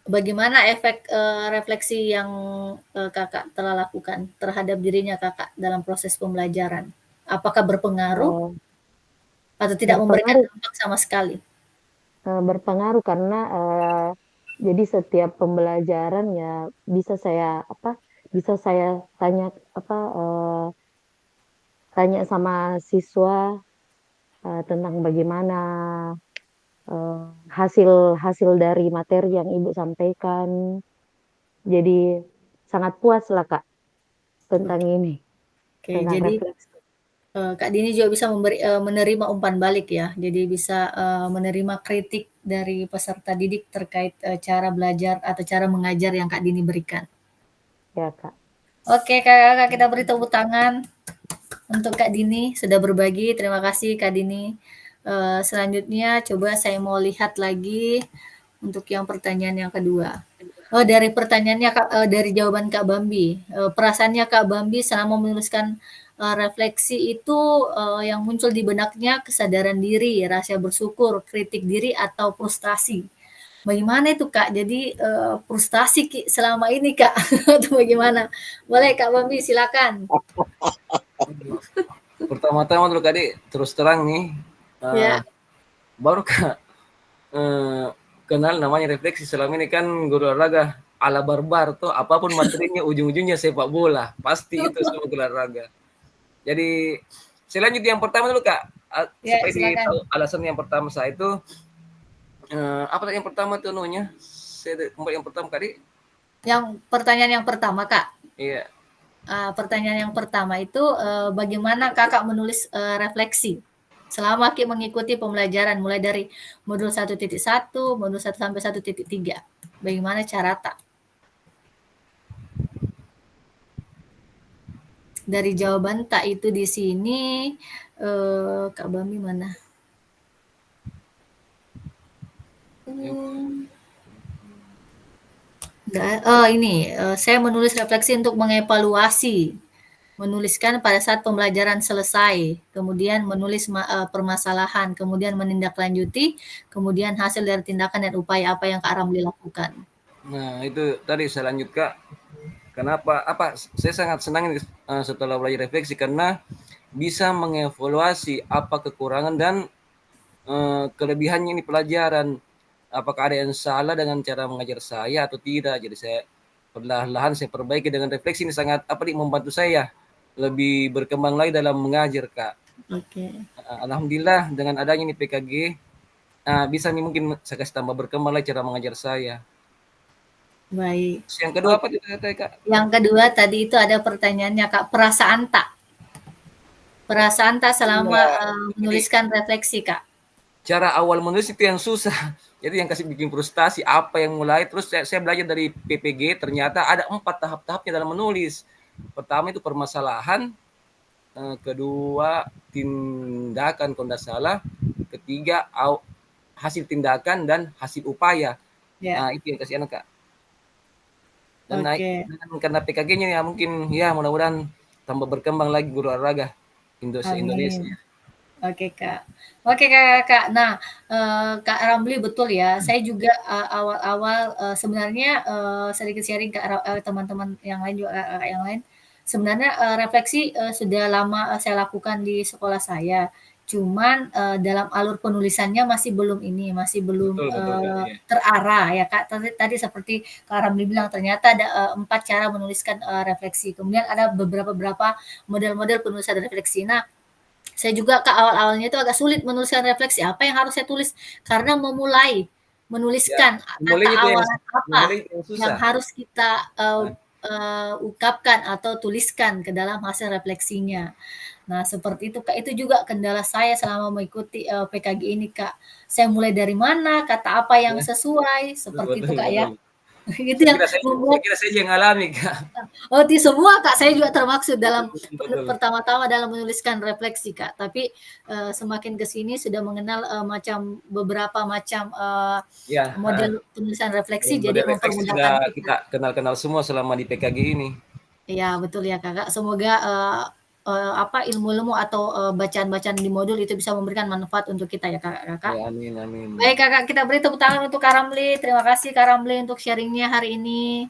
Bagaimana efek refleksi yang Kakak telah lakukan terhadap dirinya Kakak dalam proses pembelajaran? Apakah berpengaruh Oh, atau tidak memberikan berpengaruh dampak sama sekali? berpengaruh karena jadi setiap pembelajaran ya bisa saya tanya tanya sama siswa tentang bagaimana hasil dari materi yang Ibu sampaikan. Jadi sangat puas lah Kak tentang ini, Oke, tentang jadi refleksi. Kak Dini juga bisa menerima umpan balik ya. Jadi bisa menerima kritik dari peserta didik terkait cara belajar atau cara mengajar yang Kak Dini berikan. Ya Kak. Oke Kak, kita beri tepuk tangan untuk Kak Dini sudah berbagi. Terima kasih Kak Dini. Selanjutnya coba saya mau lihat lagi untuk yang pertanyaan yang kedua. Oh, dari pertanyaannya dari jawaban Kak Bambi. Perasaannya Kak Bambi selama menuliskan refleksi itu yang muncul di benaknya kesadaran diri, rasa bersyukur, kritik diri atau frustasi. Bagaimana itu Kak? Jadi frustasi selama ini Kak atau bagaimana? Boleh Kak Bambi silakan. Pertama-tama dulu Kak, terus terang nih, Ya. baru Kak kenal namanya refleksi. Selama ini kan guru olahraga ala barbar tuh, apapun materinya ujung-ujungnya sepak bola, pasti itu semua olahraga. Jadi saya lanjut yang pertama dulu Kak, Ya, supaya silakan. tahu alasan yang pertama saya itu apa tadi yang pertama tuh namanya? Yang pertama tadi? Yang pertanyaan yang pertama Kak. Iya. Pertanyaan yang pertama itu bagaimana Kakak menulis refleksi selama mengikuti pembelajaran mulai dari modul 1.1, modul 1 sampai 1.3. Bagaimana cara Tak? Dari jawaban Tak itu di sini Kak Bami mana? Oh ini, saya menulis refleksi untuk mengevaluasi, menuliskan pada saat pembelajaran selesai, kemudian menulis permasalahan, kemudian menindaklanjuti, kemudian hasil dari tindakan dan upaya apa yang Kak Ramli lakukan. Nah itu tadi saya lanjut Kak. Kenapa? Saya sangat senang setelah belajar refleksi karena bisa mengevaluasi apa kekurangan dan kelebihannya ini pelajaran. Apakah ada yang salah dengan cara mengajar saya atau tidak. Jadi saya perlahan-lahan saya perbaiki dengan refleksi. Ini sangat membantu saya lebih berkembang lagi dalam mengajar Kak. Oke. Alhamdulillah dengan adanya ini PKG bisa nih mungkin saya kasih tambah berkembang lagi cara mengajar saya. Baik. Yang kedua apa Kak? Yang kedua tadi itu ada pertanyaannya Kak, perasaan Tak. Perasaan Tak selama menuliskan refleksi Kak. Cara awal menulis itu yang susah. Jadi yang kasih bikin frustasi apa yang mulai. Terus saya belajar dari PPG ternyata ada 4 tahap-tahapnya dalam menulis. Pertama itu permasalahan, kedua tindakan kalau tidak salah, ketiga hasil tindakan dan hasil upaya. Ya. Itu yang kasih anak Kak. Dan Oke. karena PKG-nya ya mungkin ya mudah-mudahan tambah berkembang lagi guru olahraga Indonesia. Oke Kak. Oke Kak. Nah Kak Ramli betul ya. Saya juga awal-awal sebenarnya sedikit sharing ke teman-teman yang lain juga yang lain. Sebenarnya refleksi sudah lama saya lakukan di sekolah saya. Cuman dalam alur penulisannya masih belum Betul, ya. terarah ya Kak. Tadi seperti Kak Ramli bilang ternyata ada 4 cara menuliskan refleksi. Kemudian ada beberapa model-model penulisan refleksi. Nah, saya juga Kak awal-awalnya itu agak sulit menuliskan refleksi. Apa yang harus saya tulis? Karena memulai menuliskan kata awal apa yang harus kita ungkapkan atau tuliskan ke dalam hasil refleksinya. Nah, seperti itu Kak. Itu juga kendala saya selama mengikuti PKG ini Kak. Saya mulai dari mana, kata apa yang sesuai, seperti itu Kak ya. Itu yang saya membuat kira saya yang alami, Kak. oh di semua Kak, saya juga termaksud dalam Betul. pertama-tama dalam menuliskan refleksi Kak, tapi semakin ke sini sudah mengenal beberapa macam Ya, model penulisan refleksi, jadi model refleksi mempermudahkan sudah kita. kita kenal-kenal semua selama di PKG ini. Iya betul ya Kakak, semoga ilmu-ilmu atau bacaan-bacaan di modul itu bisa memberikan manfaat untuk kita ya Kakak. Ya, amin, amin. Baik Kakak, kita beri tepuk tangan untuk Kak Ramli. Terima kasih Kak Ramli untuk sharingnya hari ini.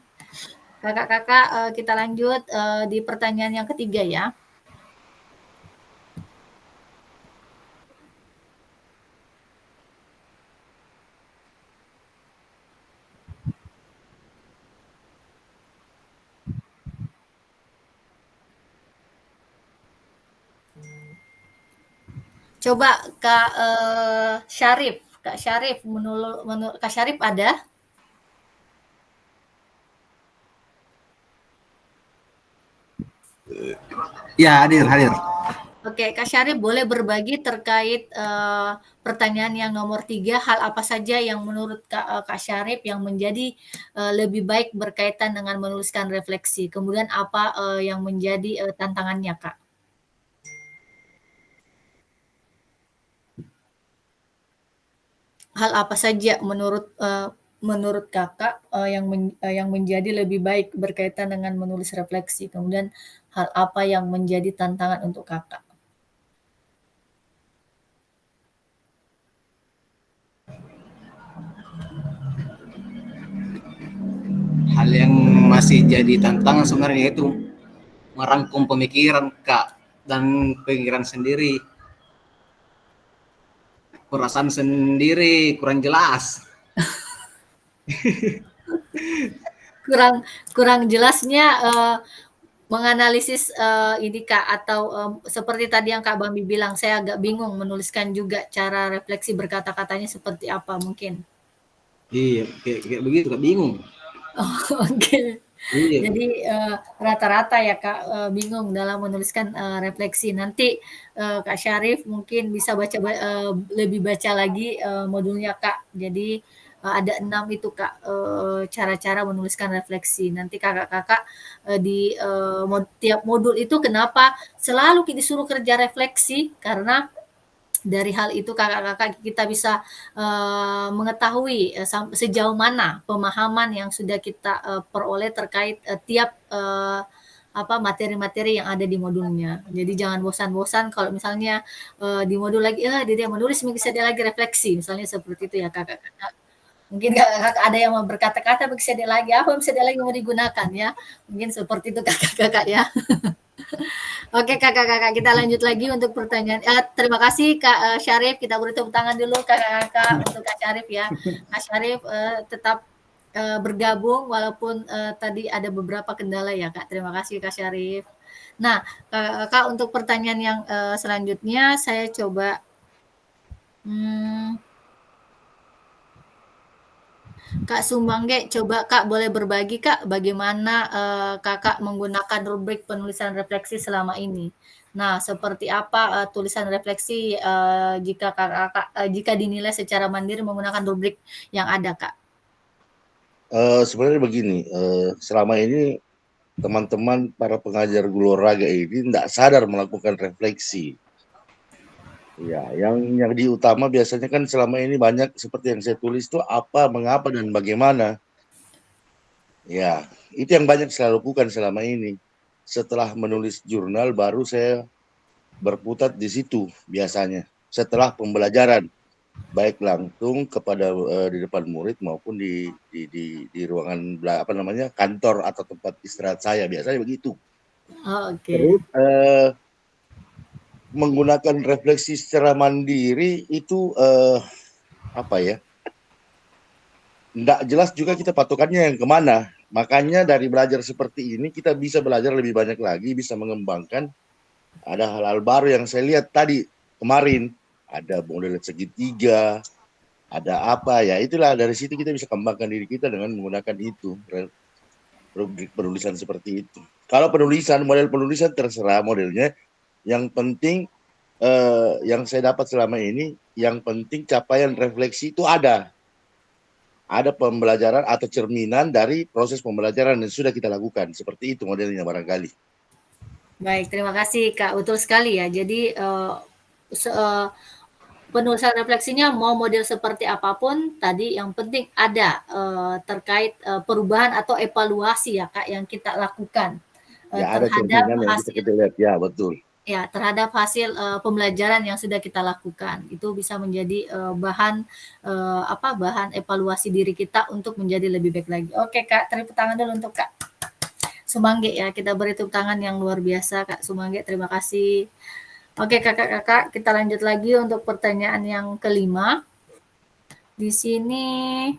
Kakak-kakak, kita lanjut di pertanyaan yang ketiga ya. Coba Kak Syarif, Kak Syarif Kak Syarif ada? Ya, hadir. Oke, Kak Syarif boleh berbagi terkait pertanyaan yang nomor 3, hal apa saja yang menurut Kak Syarif yang menjadi lebih baik berkaitan dengan menuliskan refleksi. Kemudian apa yang menjadi tantangannya, Kak? Hal apa saja menurut Kakak yang menjadi lebih baik berkaitan dengan menulis refleksi. Kemudian hal apa yang menjadi tantangan untuk Kakak? Hal yang masih jadi tantangan sebenarnya itu merangkum pemikiran Kak dan pikiran sendiri. Perasaan sendiri kurang jelas. kurang jelasnya menganalisis ini Kak, atau seperti tadi yang Kak Bambi bilang, saya agak bingung menuliskan juga cara refleksi berkata-katanya seperti apa mungkin. Iya, kayak begitu Kak, bingung. Oh, oke. Iya. Jadi rata-rata ya Kak bingung dalam menuliskan refleksi. Nanti Kak Syarif mungkin bisa lebih baca lagi modulnya Kak. Jadi ada 6 itu Kak cara-cara menuliskan refleksi. Nanti kakak-kakak di tiap modul itu kenapa selalu disuruh kerja refleksi, karena dari hal itu kakak-kakak kita bisa mengetahui sejauh mana pemahaman yang sudah kita peroleh terkait tiap materi-materi yang ada di modulnya. Jadi jangan bosan-bosan kalau misalnya di modul lagi dia menulis, bisa dia lagi refleksi, misalnya seperti itu ya kakak-kakak. Mungkin kakak-kakak ada yang mau berkata-kata, bisa dia lagi apa, bisa dia lagi mau digunakan ya. Mungkin seperti itu kakak-kakak ya. Oke kakak-kakak, kita lanjut lagi untuk pertanyaan. Terima kasih Kak Syarif, kita beri tepuk tangan dulu kakak-kakak untuk Kak Syarif ya. Kak Syarif tetap bergabung walaupun tadi ada beberapa kendala ya Kak. Terima kasih Kak Syarif. Nah kakak-kakak, untuk pertanyaan yang selanjutnya saya coba Kak Sumbangge, coba Kak boleh berbagi Kak bagaimana Kakak menggunakan rubrik penulisan refleksi selama ini. Nah, seperti apa tulisan refleksi jika Kakak jika dinilai secara mandiri menggunakan rubrik yang ada, Kak? Sebenarnya begini, selama ini teman-teman para pengajar guru olahraga ini tidak sadar melakukan refleksi. Ya, yang diutama biasanya kan selama ini banyak seperti yang saya tulis itu apa, mengapa, dan bagaimana. Ya, itu yang banyak saya lakukan selama ini. Setelah menulis jurnal baru saya berputar di situ biasanya. Setelah pembelajaran, baik langsung kepada di depan murid maupun di ruangan kantor atau tempat istirahat saya, biasanya begitu. Oh, oke. Terus menggunakan refleksi secara mandiri itu nggak jelas juga kita patokannya yang kemana. Makanya dari belajar seperti ini kita bisa belajar lebih banyak lagi, bisa mengembangkan. Ada hal-hal baru yang saya lihat tadi kemarin, ada model segitiga, ada apa ya, itulah dari situ kita bisa kembangkan diri kita dengan menggunakan itu, rubrik penulisan seperti itu. Kalau model penulisan terserah modelnya. Yang penting yang saya dapat selama ini, yang penting capaian refleksi itu ada. ada pembelajaran atau cerminan dari proses pembelajaran yang sudah kita lakukan. Seperti itu modelnya barangkali. Baik, terima kasih Kak. Betul sekali ya. Jadi penulisan refleksinya mau model seperti apapun tadi yang penting ada terkait perubahan atau evaluasi ya Kak yang kita lakukan Ya, ada terhadap cerminan yang bisa hasil kita lihat. Ya, betul. ya terhadap hasil pembelajaran yang sudah kita lakukan. Itu bisa menjadi bahan bahan evaluasi diri kita untuk menjadi lebih baik lagi. Oke Kak, tepuk tangan dulu untuk Kak Sumangge ya. Kita beri tepuk tangan yang luar biasa Kak Sumangge. Terima kasih. Oke kakak-kakak, kita lanjut lagi untuk pertanyaan yang kelima. Di sini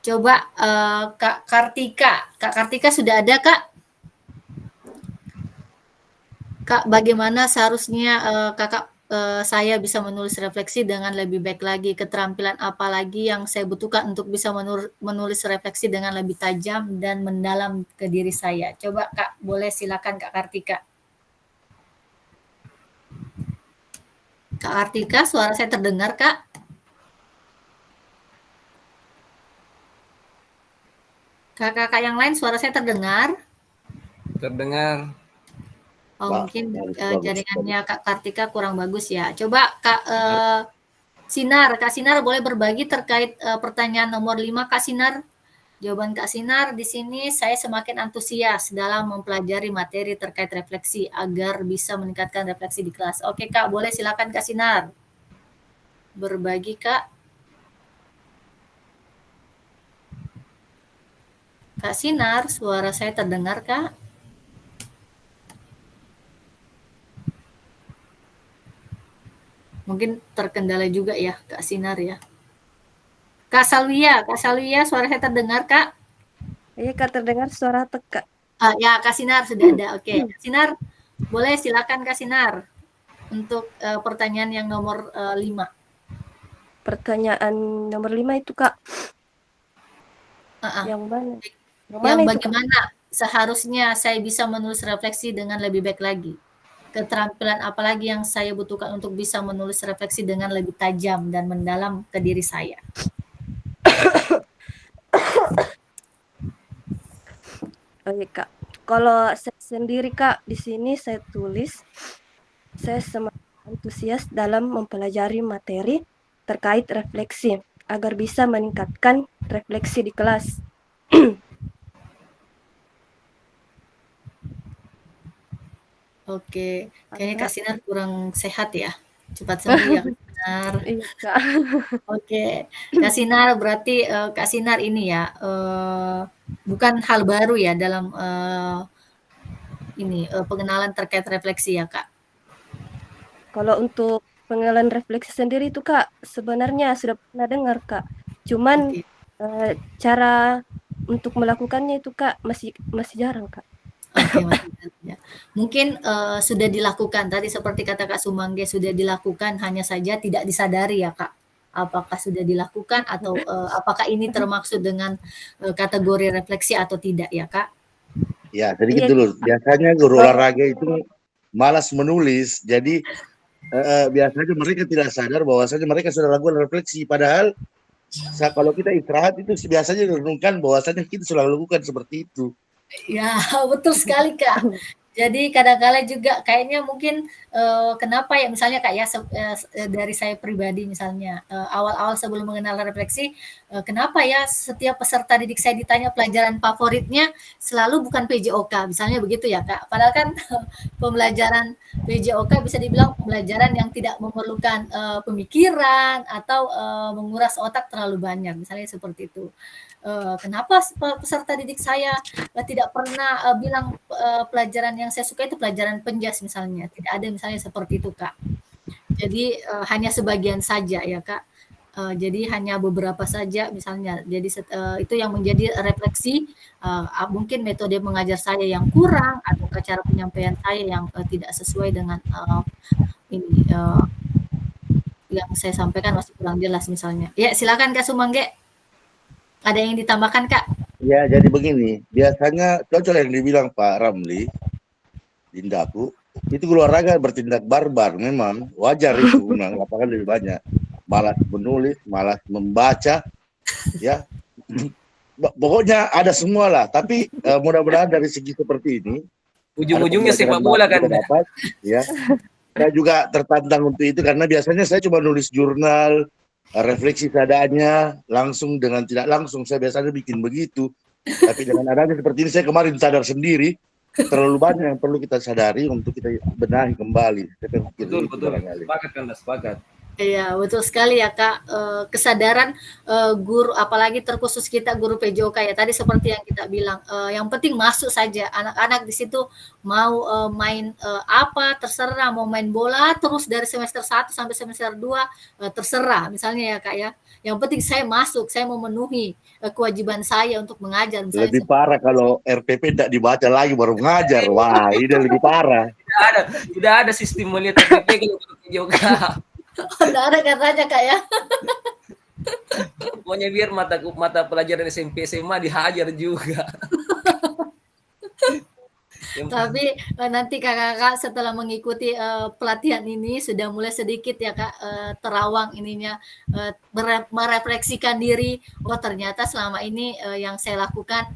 coba Kak Kartika. Kak Kartika sudah ada Kak? Kak, bagaimana seharusnya kakak saya bisa menulis refleksi dengan lebih baik lagi? Keterampilan apa lagi yang saya butuhkan untuk bisa menulis refleksi dengan lebih tajam dan mendalam ke diri saya? Coba Kak, boleh silakan Kak Kartika. Kak Kartika, suara saya terdengar Kak? Kakak-kakak yang lain suara saya terdengar? Terdengar. Oh, mungkin jaringannya Kak Kartika kurang bagus ya. Coba Kak Sinar, Kak Sinar boleh berbagi terkait pertanyaan nomor 5 Kak Sinar. Jawaban Kak Sinar di sini, saya semakin antusias dalam mempelajari materi terkait refleksi agar bisa meningkatkan refleksi di kelas. Oke Kak, boleh silakan Kak Sinar. Berbagi Kak. Kak Sinar, suara saya terdengar Kak? Mungkin terkendala juga ya Kak Sinar ya. Kak Salwia, suara saya terdengar Kak? Iya Kak, terdengar suara Kak. Ya Kak Sinar sudah ada. Oke, Kak Sinar boleh silakan Kak Sinar untuk pertanyaan yang nomor 5. Pertanyaan nomor 5 itu Kak. Yang mana? Yang bagaimana seharusnya saya bisa menulis refleksi dengan lebih baik lagi? Keterampilan apa lagi yang saya butuhkan untuk bisa menulis refleksi dengan lebih tajam dan mendalam ke diri saya? Oke Kak, kalau saya sendiri Kak, di sini saya tulis, saya semakin antusias dalam mempelajari materi terkait refleksi agar bisa meningkatkan refleksi di kelas. Oke, kayaknya Kak Sinar kurang sehat ya. Cepat sembuh ya Kak Sinar. Iya Kak. Oke, Kak Sinar berarti Kak Sinar ini ya bukan hal baru ya dalam pengenalan terkait refleksi ya Kak. Kalau untuk pengenalan refleksi sendiri itu Kak, sebenarnya sudah pernah dengar Kak. Cuman cara untuk melakukannya itu Kak masih jarang Kak. Oke, ya. Mungkin sudah dilakukan tadi seperti kata Kak Sumangge sudah dilakukan, hanya saja tidak disadari ya Kak. Apakah sudah dilakukan atau apakah ini termaksud dengan kategori refleksi atau tidak ya Kak? Ya, sedikit dulu. Biasanya guru olahraga itu malas menulis, jadi biasanya mereka tidak sadar bahwasanya mereka sudah lakukan refleksi. Padahal kalau kita istirahat itu biasanya renungkan bahwasanya kita sudah lakukan seperti itu. Ya, betul sekali Kak. Jadi kadang-kala juga kayaknya mungkin kenapa ya misalnya Kak ya dari saya pribadi misalnya awal-awal sebelum mengenal refleksi kenapa ya setiap peserta didik saya ditanya pelajaran favoritnya selalu bukan PJOK misalnya begitu ya Kak. Padahal kan pembelajaran PJOK bisa dibilang pembelajaran yang tidak memerlukan pemikiran atau menguras otak terlalu banyak misalnya seperti itu. Kenapa peserta didik saya tidak pernah bilang pelajaran yang saya suka itu pelajaran penjas misalnya, tidak ada misalnya seperti itu Kak. Jadi hanya sebagian saja ya Kak. Jadi hanya beberapa saja misalnya. Jadi itu yang menjadi refleksi mungkin metode mengajar saya yang kurang atau cara penyampaian saya yang tidak sesuai dengan yang saya sampaikan masih kurang jelas misalnya. Ya silakan Kak Sumangge. Ada yang ditambahkan Kak? Ya, jadi begini. Biasanya cocok yang dibilang Pak Ramli, Dindaku, itu guru olahraga bertindak barbar memang. Wajar itu, lapangan lebih banyak. malas menulis, malas membaca, ya. Pokoknya ada semua lah. Tapi mudah-mudahan dari segi seperti ini, Ujung-ujungnya sepak bola kan. kita dapat, ya. Saya juga tertantang untuk itu karena biasanya saya cuma nulis jurnal, refleksi seadanya, langsung dengan tidak langsung. Saya biasanya bikin begitu. Tapi dengan adanya seperti ini, saya kemarin sadar sendiri, terlalu banyak yang perlu kita sadari untuk kita benahi kembali. Betul. Sepakat kan, sepakat. Iya, betul sekali ya Kak. Kesadaran guru, apalagi terkhusus kita guru PJOK ya. Tadi seperti yang kita bilang, yang penting masuk saja. Anak-anak di situ mau main apa, terserah. Mau main bola terus dari semester 1 sampai semester 2, terserah. Misalnya ya Kak ya. Yang penting saya masuk, saya memenuhi kewajiban saya untuk mengajar. Misalnya lebih parah kalau RPP tidak dibaca lagi baru mengajar. Wah, ini lebih parah. Tidak ada sistem melihat RPP kalau guru PJOK. Nggak ada katanya Kak ya. Pokoknya biar mata pelajaran SMP SMA dihajar juga. Tapi nanti kakak-kakak setelah mengikuti pelatihan ini sudah mulai sedikit ya Kak terawang ininya, merefleksikan diri. Oh ternyata selama ini yang saya lakukan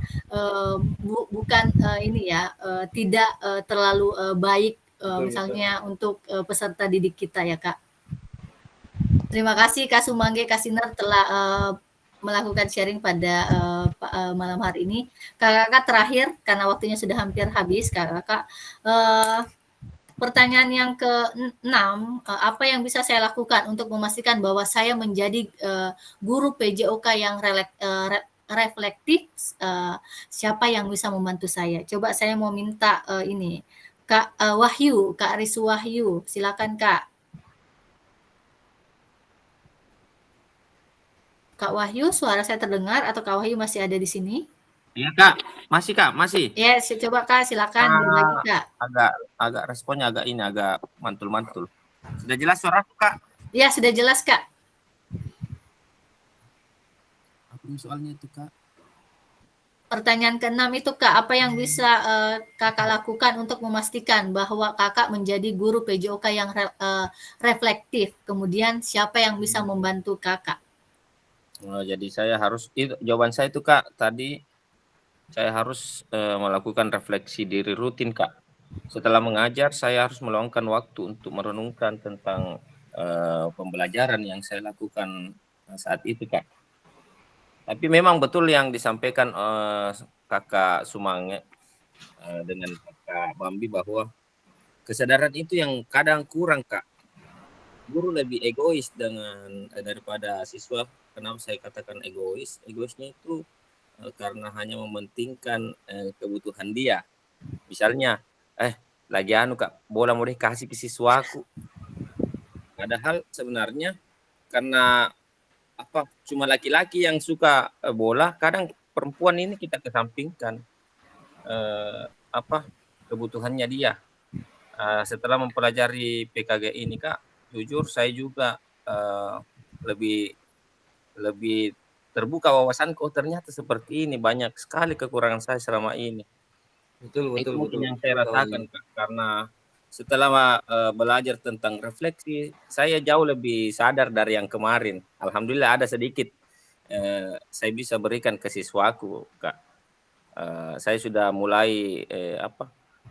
bukan ini ya, tidak terlalu baik misalnya untuk peserta didik kita ya Kak. Terima kasih Kak Sumangge, Kak Sinar telah melakukan sharing pada malam hari ini. Kakak terakhir, karena waktunya sudah hampir habis, kakak. Pertanyaan yang ke-6, apa yang bisa saya lakukan untuk memastikan bahwa saya menjadi guru PJOK yang reflektif? Siapa yang bisa membantu saya? Coba saya mau minta ini, Kak Wahyu, Kak Risu Wahyu, silakan Kak. Kak Wahyu, suara saya terdengar atau Kak Wahyu masih ada di sini? Iya Kak, masih. Ya, coba Kak, silakan berbagi Kak. Agak responnya agak mantul-mantul. Sudah jelas suaraku Kak? Ya, sudah jelas Kak. Apa soalnya itu Kak? Pertanyaan ke-6 itu Kak, apa yang bisa Kakak lakukan untuk memastikan bahwa Kakak menjadi guru PJOK yang reflektif? Kemudian siapa yang bisa membantu Kakak? Jadi saya harus, jawaban saya itu Kak, tadi saya harus melakukan refleksi diri rutin Kak. Setelah mengajar, saya harus meluangkan waktu untuk merenungkan tentang pembelajaran yang saya lakukan saat itu Kak. Tapi memang betul yang disampaikan Kakak Sumangge dengan Kakak Bambi bahwa kesadaran itu yang kadang kurang Kak. Guru lebih egois daripada siswa. Kenapa saya katakan egois? Egoisnya itu karena hanya mementingkan kebutuhan dia. Misalnya, lagi Kak, bola mau dikasih ke siswaku. Padahal sebenarnya karena cuma laki-laki yang suka bola, kadang perempuan ini kita kesampingkan kebutuhannya dia. Setelah mempelajari PKG ini Kak, jujur saya juga lebih terbuka wawasanku. Ternyata seperti ini, banyak sekali kekurangan saya selama ini. Betul. Yang saya rasakan Kak, karena setelah belajar tentang refleksi, saya jauh lebih sadar dari yang kemarin. Alhamdulillah ada sedikit saya bisa berikan ke siswaku Kak. Saya sudah mulai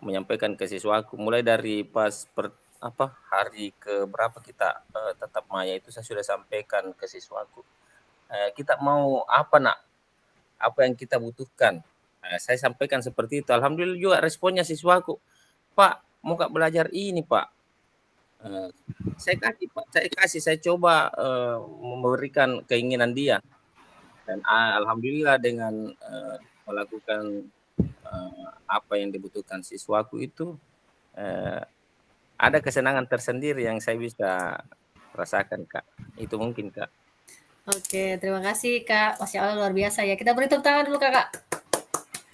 menyampaikan ke siswaku, mulai dari pas hari ke berapa kita tetap maya itu saya sudah sampaikan ke siswaku. Kita mau apa nak? Apa yang kita butuhkan? Saya sampaikan seperti itu. Alhamdulillah juga responnya siswaku. Pak, mau Kak belajar ini Pak. Saya coba memberikan keinginan dia. Dan alhamdulillah dengan melakukan apa yang dibutuhkan siswaku itu, ada kesenangan tersendiri yang saya bisa rasakan Kak. Itu mungkin Kak. Oke, terima kasih Kak. Masya Allah luar biasa ya. Kita beri tepuk tangan dulu Kakak.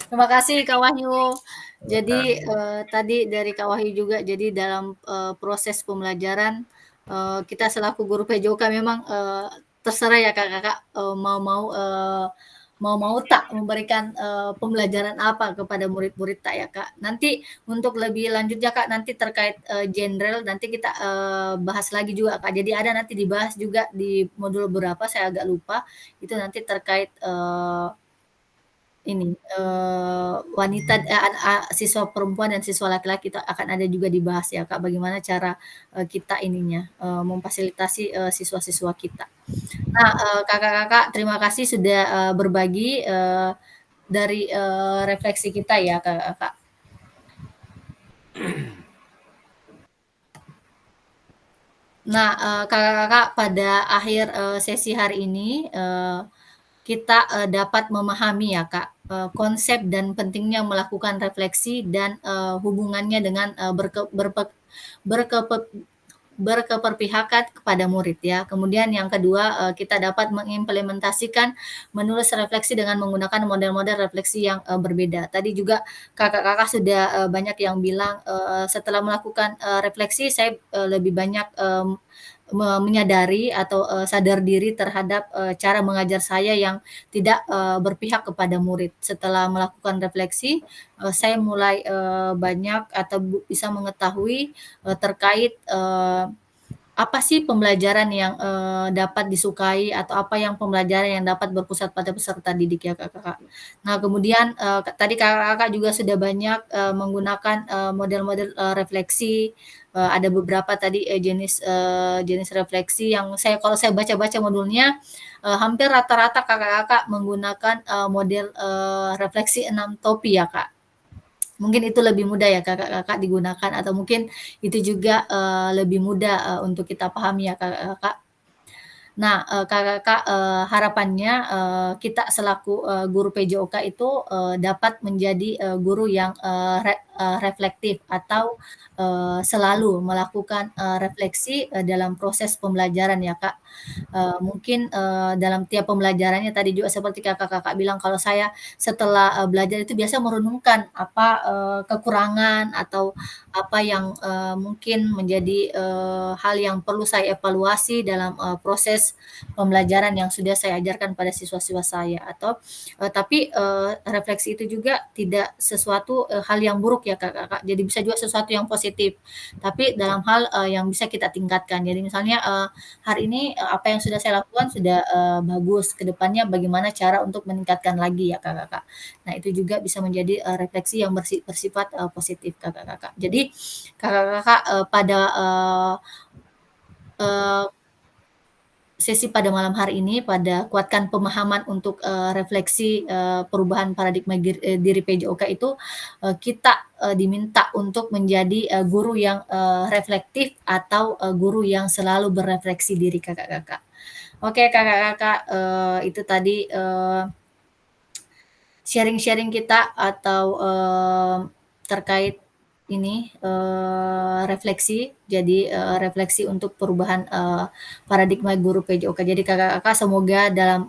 Terima kasih Kak Wahyu. Jadi tadi dari Kak Wahyu juga, jadi dalam proses pembelajaran kita selaku guru PJOK memang terserah ya Kakak mau mau tak memberikan pembelajaran apa kepada murid-murid tak ya Kak. Nanti untuk lebih lanjutnya Kak, nanti terkait general nanti kita bahas lagi juga Kak. Jadi ada nanti dibahas juga di modul berapa saya agak lupa, itu nanti terkait wanita siswa perempuan dan siswa laki-laki itu akan ada juga dibahas ya Kak, bagaimana cara kita memfasilitasi siswa-siswa kita. Nah, Kakak-kakak terima kasih sudah berbagi dari refleksi kita ya Kakak-kakak. Nah, Kakak-kakak pada akhir sesi hari ini kita dapat memahami ya Kak, konsep dan pentingnya melakukan refleksi dan hubungannya dengan berkeperpihakan kepada murid ya. Kemudian yang kedua, kita dapat mengimplementasikan menulis refleksi dengan menggunakan model-model refleksi yang berbeda. Tadi juga kakak-kakak sudah banyak yang bilang setelah melakukan refleksi saya lebih banyak menyadari atau sadar diri terhadap cara mengajar saya yang tidak berpihak kepada murid. Setelah melakukan refleksi, saya mulai banyak atau bisa mengetahui terkait apa sih pembelajaran yang dapat disukai atau apa yang pembelajaran yang dapat berpusat pada peserta didik ya Kakak. Nah, kemudian tadi Kakak juga sudah banyak menggunakan model-model refleksi. Ada beberapa tadi jenis refleksi yang kalau saya baca-baca modulnya hampir rata-rata Kakak-kakak menggunakan model refleksi 6 topi ya Kak. Mungkin itu lebih mudah ya Kakak-kakak digunakan atau mungkin itu juga lebih mudah untuk kita pahami ya Kakak-kakak. Nah, Kakak-kakak harapannya kita selaku guru PJOK itu dapat menjadi guru yang reflektif atau selalu melakukan refleksi dalam proses pembelajaran ya Kak. Mungkin dalam tiap pembelajarannya tadi juga seperti Kakak-kakak bilang kalau saya setelah belajar itu biasa merenungkan apa kekurangan atau apa yang mungkin menjadi hal yang perlu saya evaluasi dalam proses pembelajaran yang sudah saya ajarkan pada siswa-siswa saya atau tapi refleksi itu juga tidak sesuatu hal yang buruk ya Kakak. Jadi bisa juga sesuatu yang positif. Tapi dalam hal yang bisa kita tingkatkan. Jadi misalnya hari ini apa yang sudah saya lakukan sudah bagus. Kedepannya bagaimana cara untuk meningkatkan lagi ya Kakak. Nah, itu juga bisa menjadi refleksi yang bersifat positif Kakak-kakak. Jadi Kakak-kakak pada sesi pada malam hari ini pada kuatkan pemahaman untuk refleksi perubahan paradigma diri PJOK itu kita diminta untuk menjadi guru yang reflektif atau guru yang selalu berefleksi diri Kakak-kakak. Oke Kakak-kakak, itu tadi sharing-sharing kita atau terkait ini refleksi. Jadi refleksi untuk perubahan paradigma guru PJOK. Jadi Kakak-kakak semoga dalam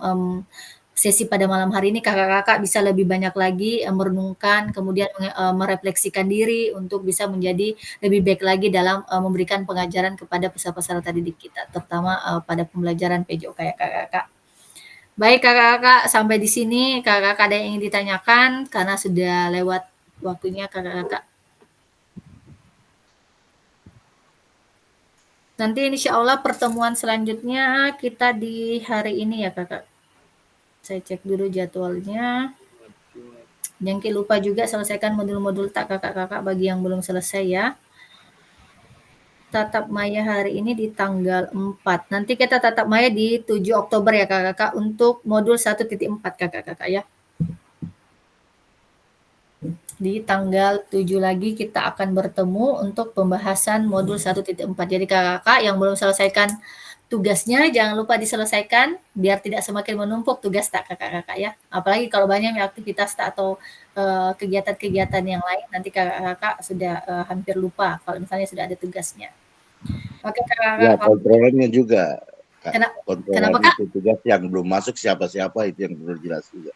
sesi pada malam hari ini Kakak-kakak bisa lebih banyak lagi merenungkan, kemudian merefleksikan diri untuk bisa menjadi lebih baik lagi dalam memberikan pengajaran kepada peserta-peserta didik kita, terutama pada pembelajaran PJOK ya Kakak-kakak. Baik Kakak-kakak, sampai di sini Kakak-kakak ada yang ingin ditanyakan karena sudah lewat waktunya Kakak-kakak. Nanti insya Allah pertemuan selanjutnya kita di hari ini ya Kakak. Saya cek dulu jadwalnya. Jangan lupa juga selesaikan modul-modul tak Kakak-kakak bagi yang belum selesai ya. Tatap Maya hari ini di tanggal 4. Nanti kita tatap Maya di 7 Oktober ya Kakak-kakak untuk modul 1.4 Kakak-kakak ya. Di tanggal 7 lagi kita akan bertemu untuk pembahasan modul 1.4. Jadi Kakak-kakak yang belum selesaikan tugasnya jangan lupa diselesaikan biar tidak semakin menumpuk tugas tak Kakak-kakak ya. Apalagi kalau banyak aktivitas tak atau kegiatan-kegiatan yang lain nanti Kakak-kakak sudah hampir lupa kalau misalnya sudah ada tugasnya. Oke Kakak-kakak. Ya, kontrolernya juga. Kenapa Kontroler Kak? itu tugas yang belum masuk siapa-siapa itu yang perlu jelas juga.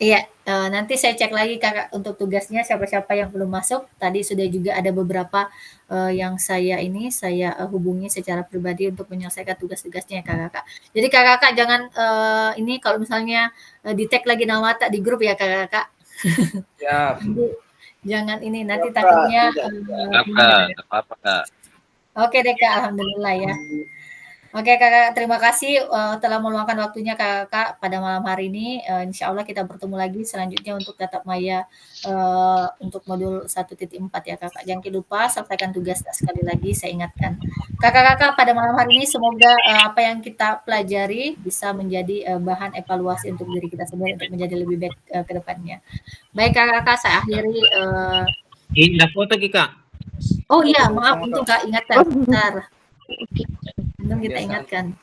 Iya, nanti saya cek lagi Kakak untuk tugasnya siapa-siapa yang belum masuk. Tadi sudah juga ada beberapa, yang saya hubungi secara pribadi untuk menyelesaikan tugas-tugasnya ya Kakak. Jadi Kakak jangan, ini kalau misalnya, di-tag lagi nama tak di grup ya Kakak. Siap. Nanti jangan ini, nanti Siap, Kak. takutnya, Siap, Kak. Nggak apa-apa, Kak. Oke deh Kak, alhamdulillah ya. Oke Kakak, terima kasih, telah meluangkan waktunya Kakak pada malam hari ini. Insya Allah kita bertemu lagi selanjutnya untuk tatap maya, untuk modul 1.4 ya Kakak. Jangan lupa selesaikan tugas sekali lagi saya ingatkan. Kakak-kakak pada malam hari ini semoga, apa yang kita pelajari bisa menjadi, bahan evaluasi untuk diri kita sendiri untuk menjadi lebih baik, ke depannya. Baik Kakak-kakak, saya akhiri, Indah foto Ki, Kak. oh iya maaf untuk Kak ingatkan, bentar. Belum kita Biasa. ingatkan.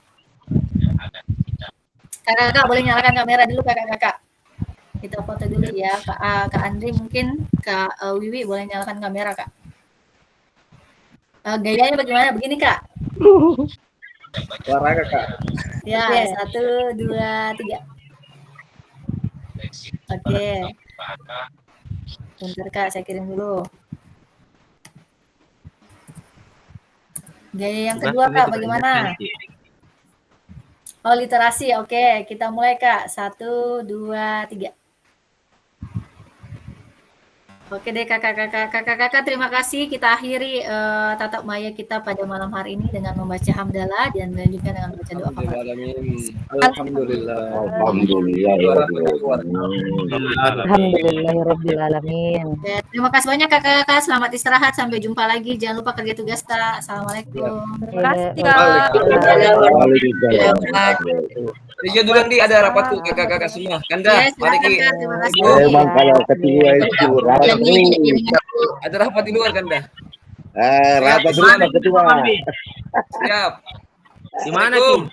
Kakak-kakak boleh nyalakan kamera dulu kakak-kakak. Kita foto dulu ya. Kak Andri mungkin, Kak Wiwi boleh nyalakan kamera Kak. Gayanya bagaimana? Begini Kak. Olahraga, Kak. Ya, Oke. 1, 2, 3. Oke. Bentar Kak, saya kirim dulu. Gaya yang kedua Kak, bagaimana? Oh, literasi. Oke, kita mulai Kak. 1, 2, 3. Oke deh kakak-kakak, terima kasih. Kita akhiri tatap maya kita pada malam hari ini dengan membaca hamdalah dan lanjutkan dengan membaca doa kafaratul. Alhamdulillah. Alhamdulillah. Alhamdulillahirabbil alamin. Oke, terima kasih banyak kakak-kakak. Selamat istirahat. Sampai jumpa lagi. Jangan lupa kerja tugas Kak. Assalamualaikum. Terima kasih Kak. Rio dulu nanti ada rapat tuh kakak-kakak semua. Kanda, Yes, mari silakan, Ki. Kak. Terima kasih. Emang kalau ketua itu rapat terus. Ada rapat di luar Kanda. Rapat terus Pak Ketua. Siap. Di mana Ki?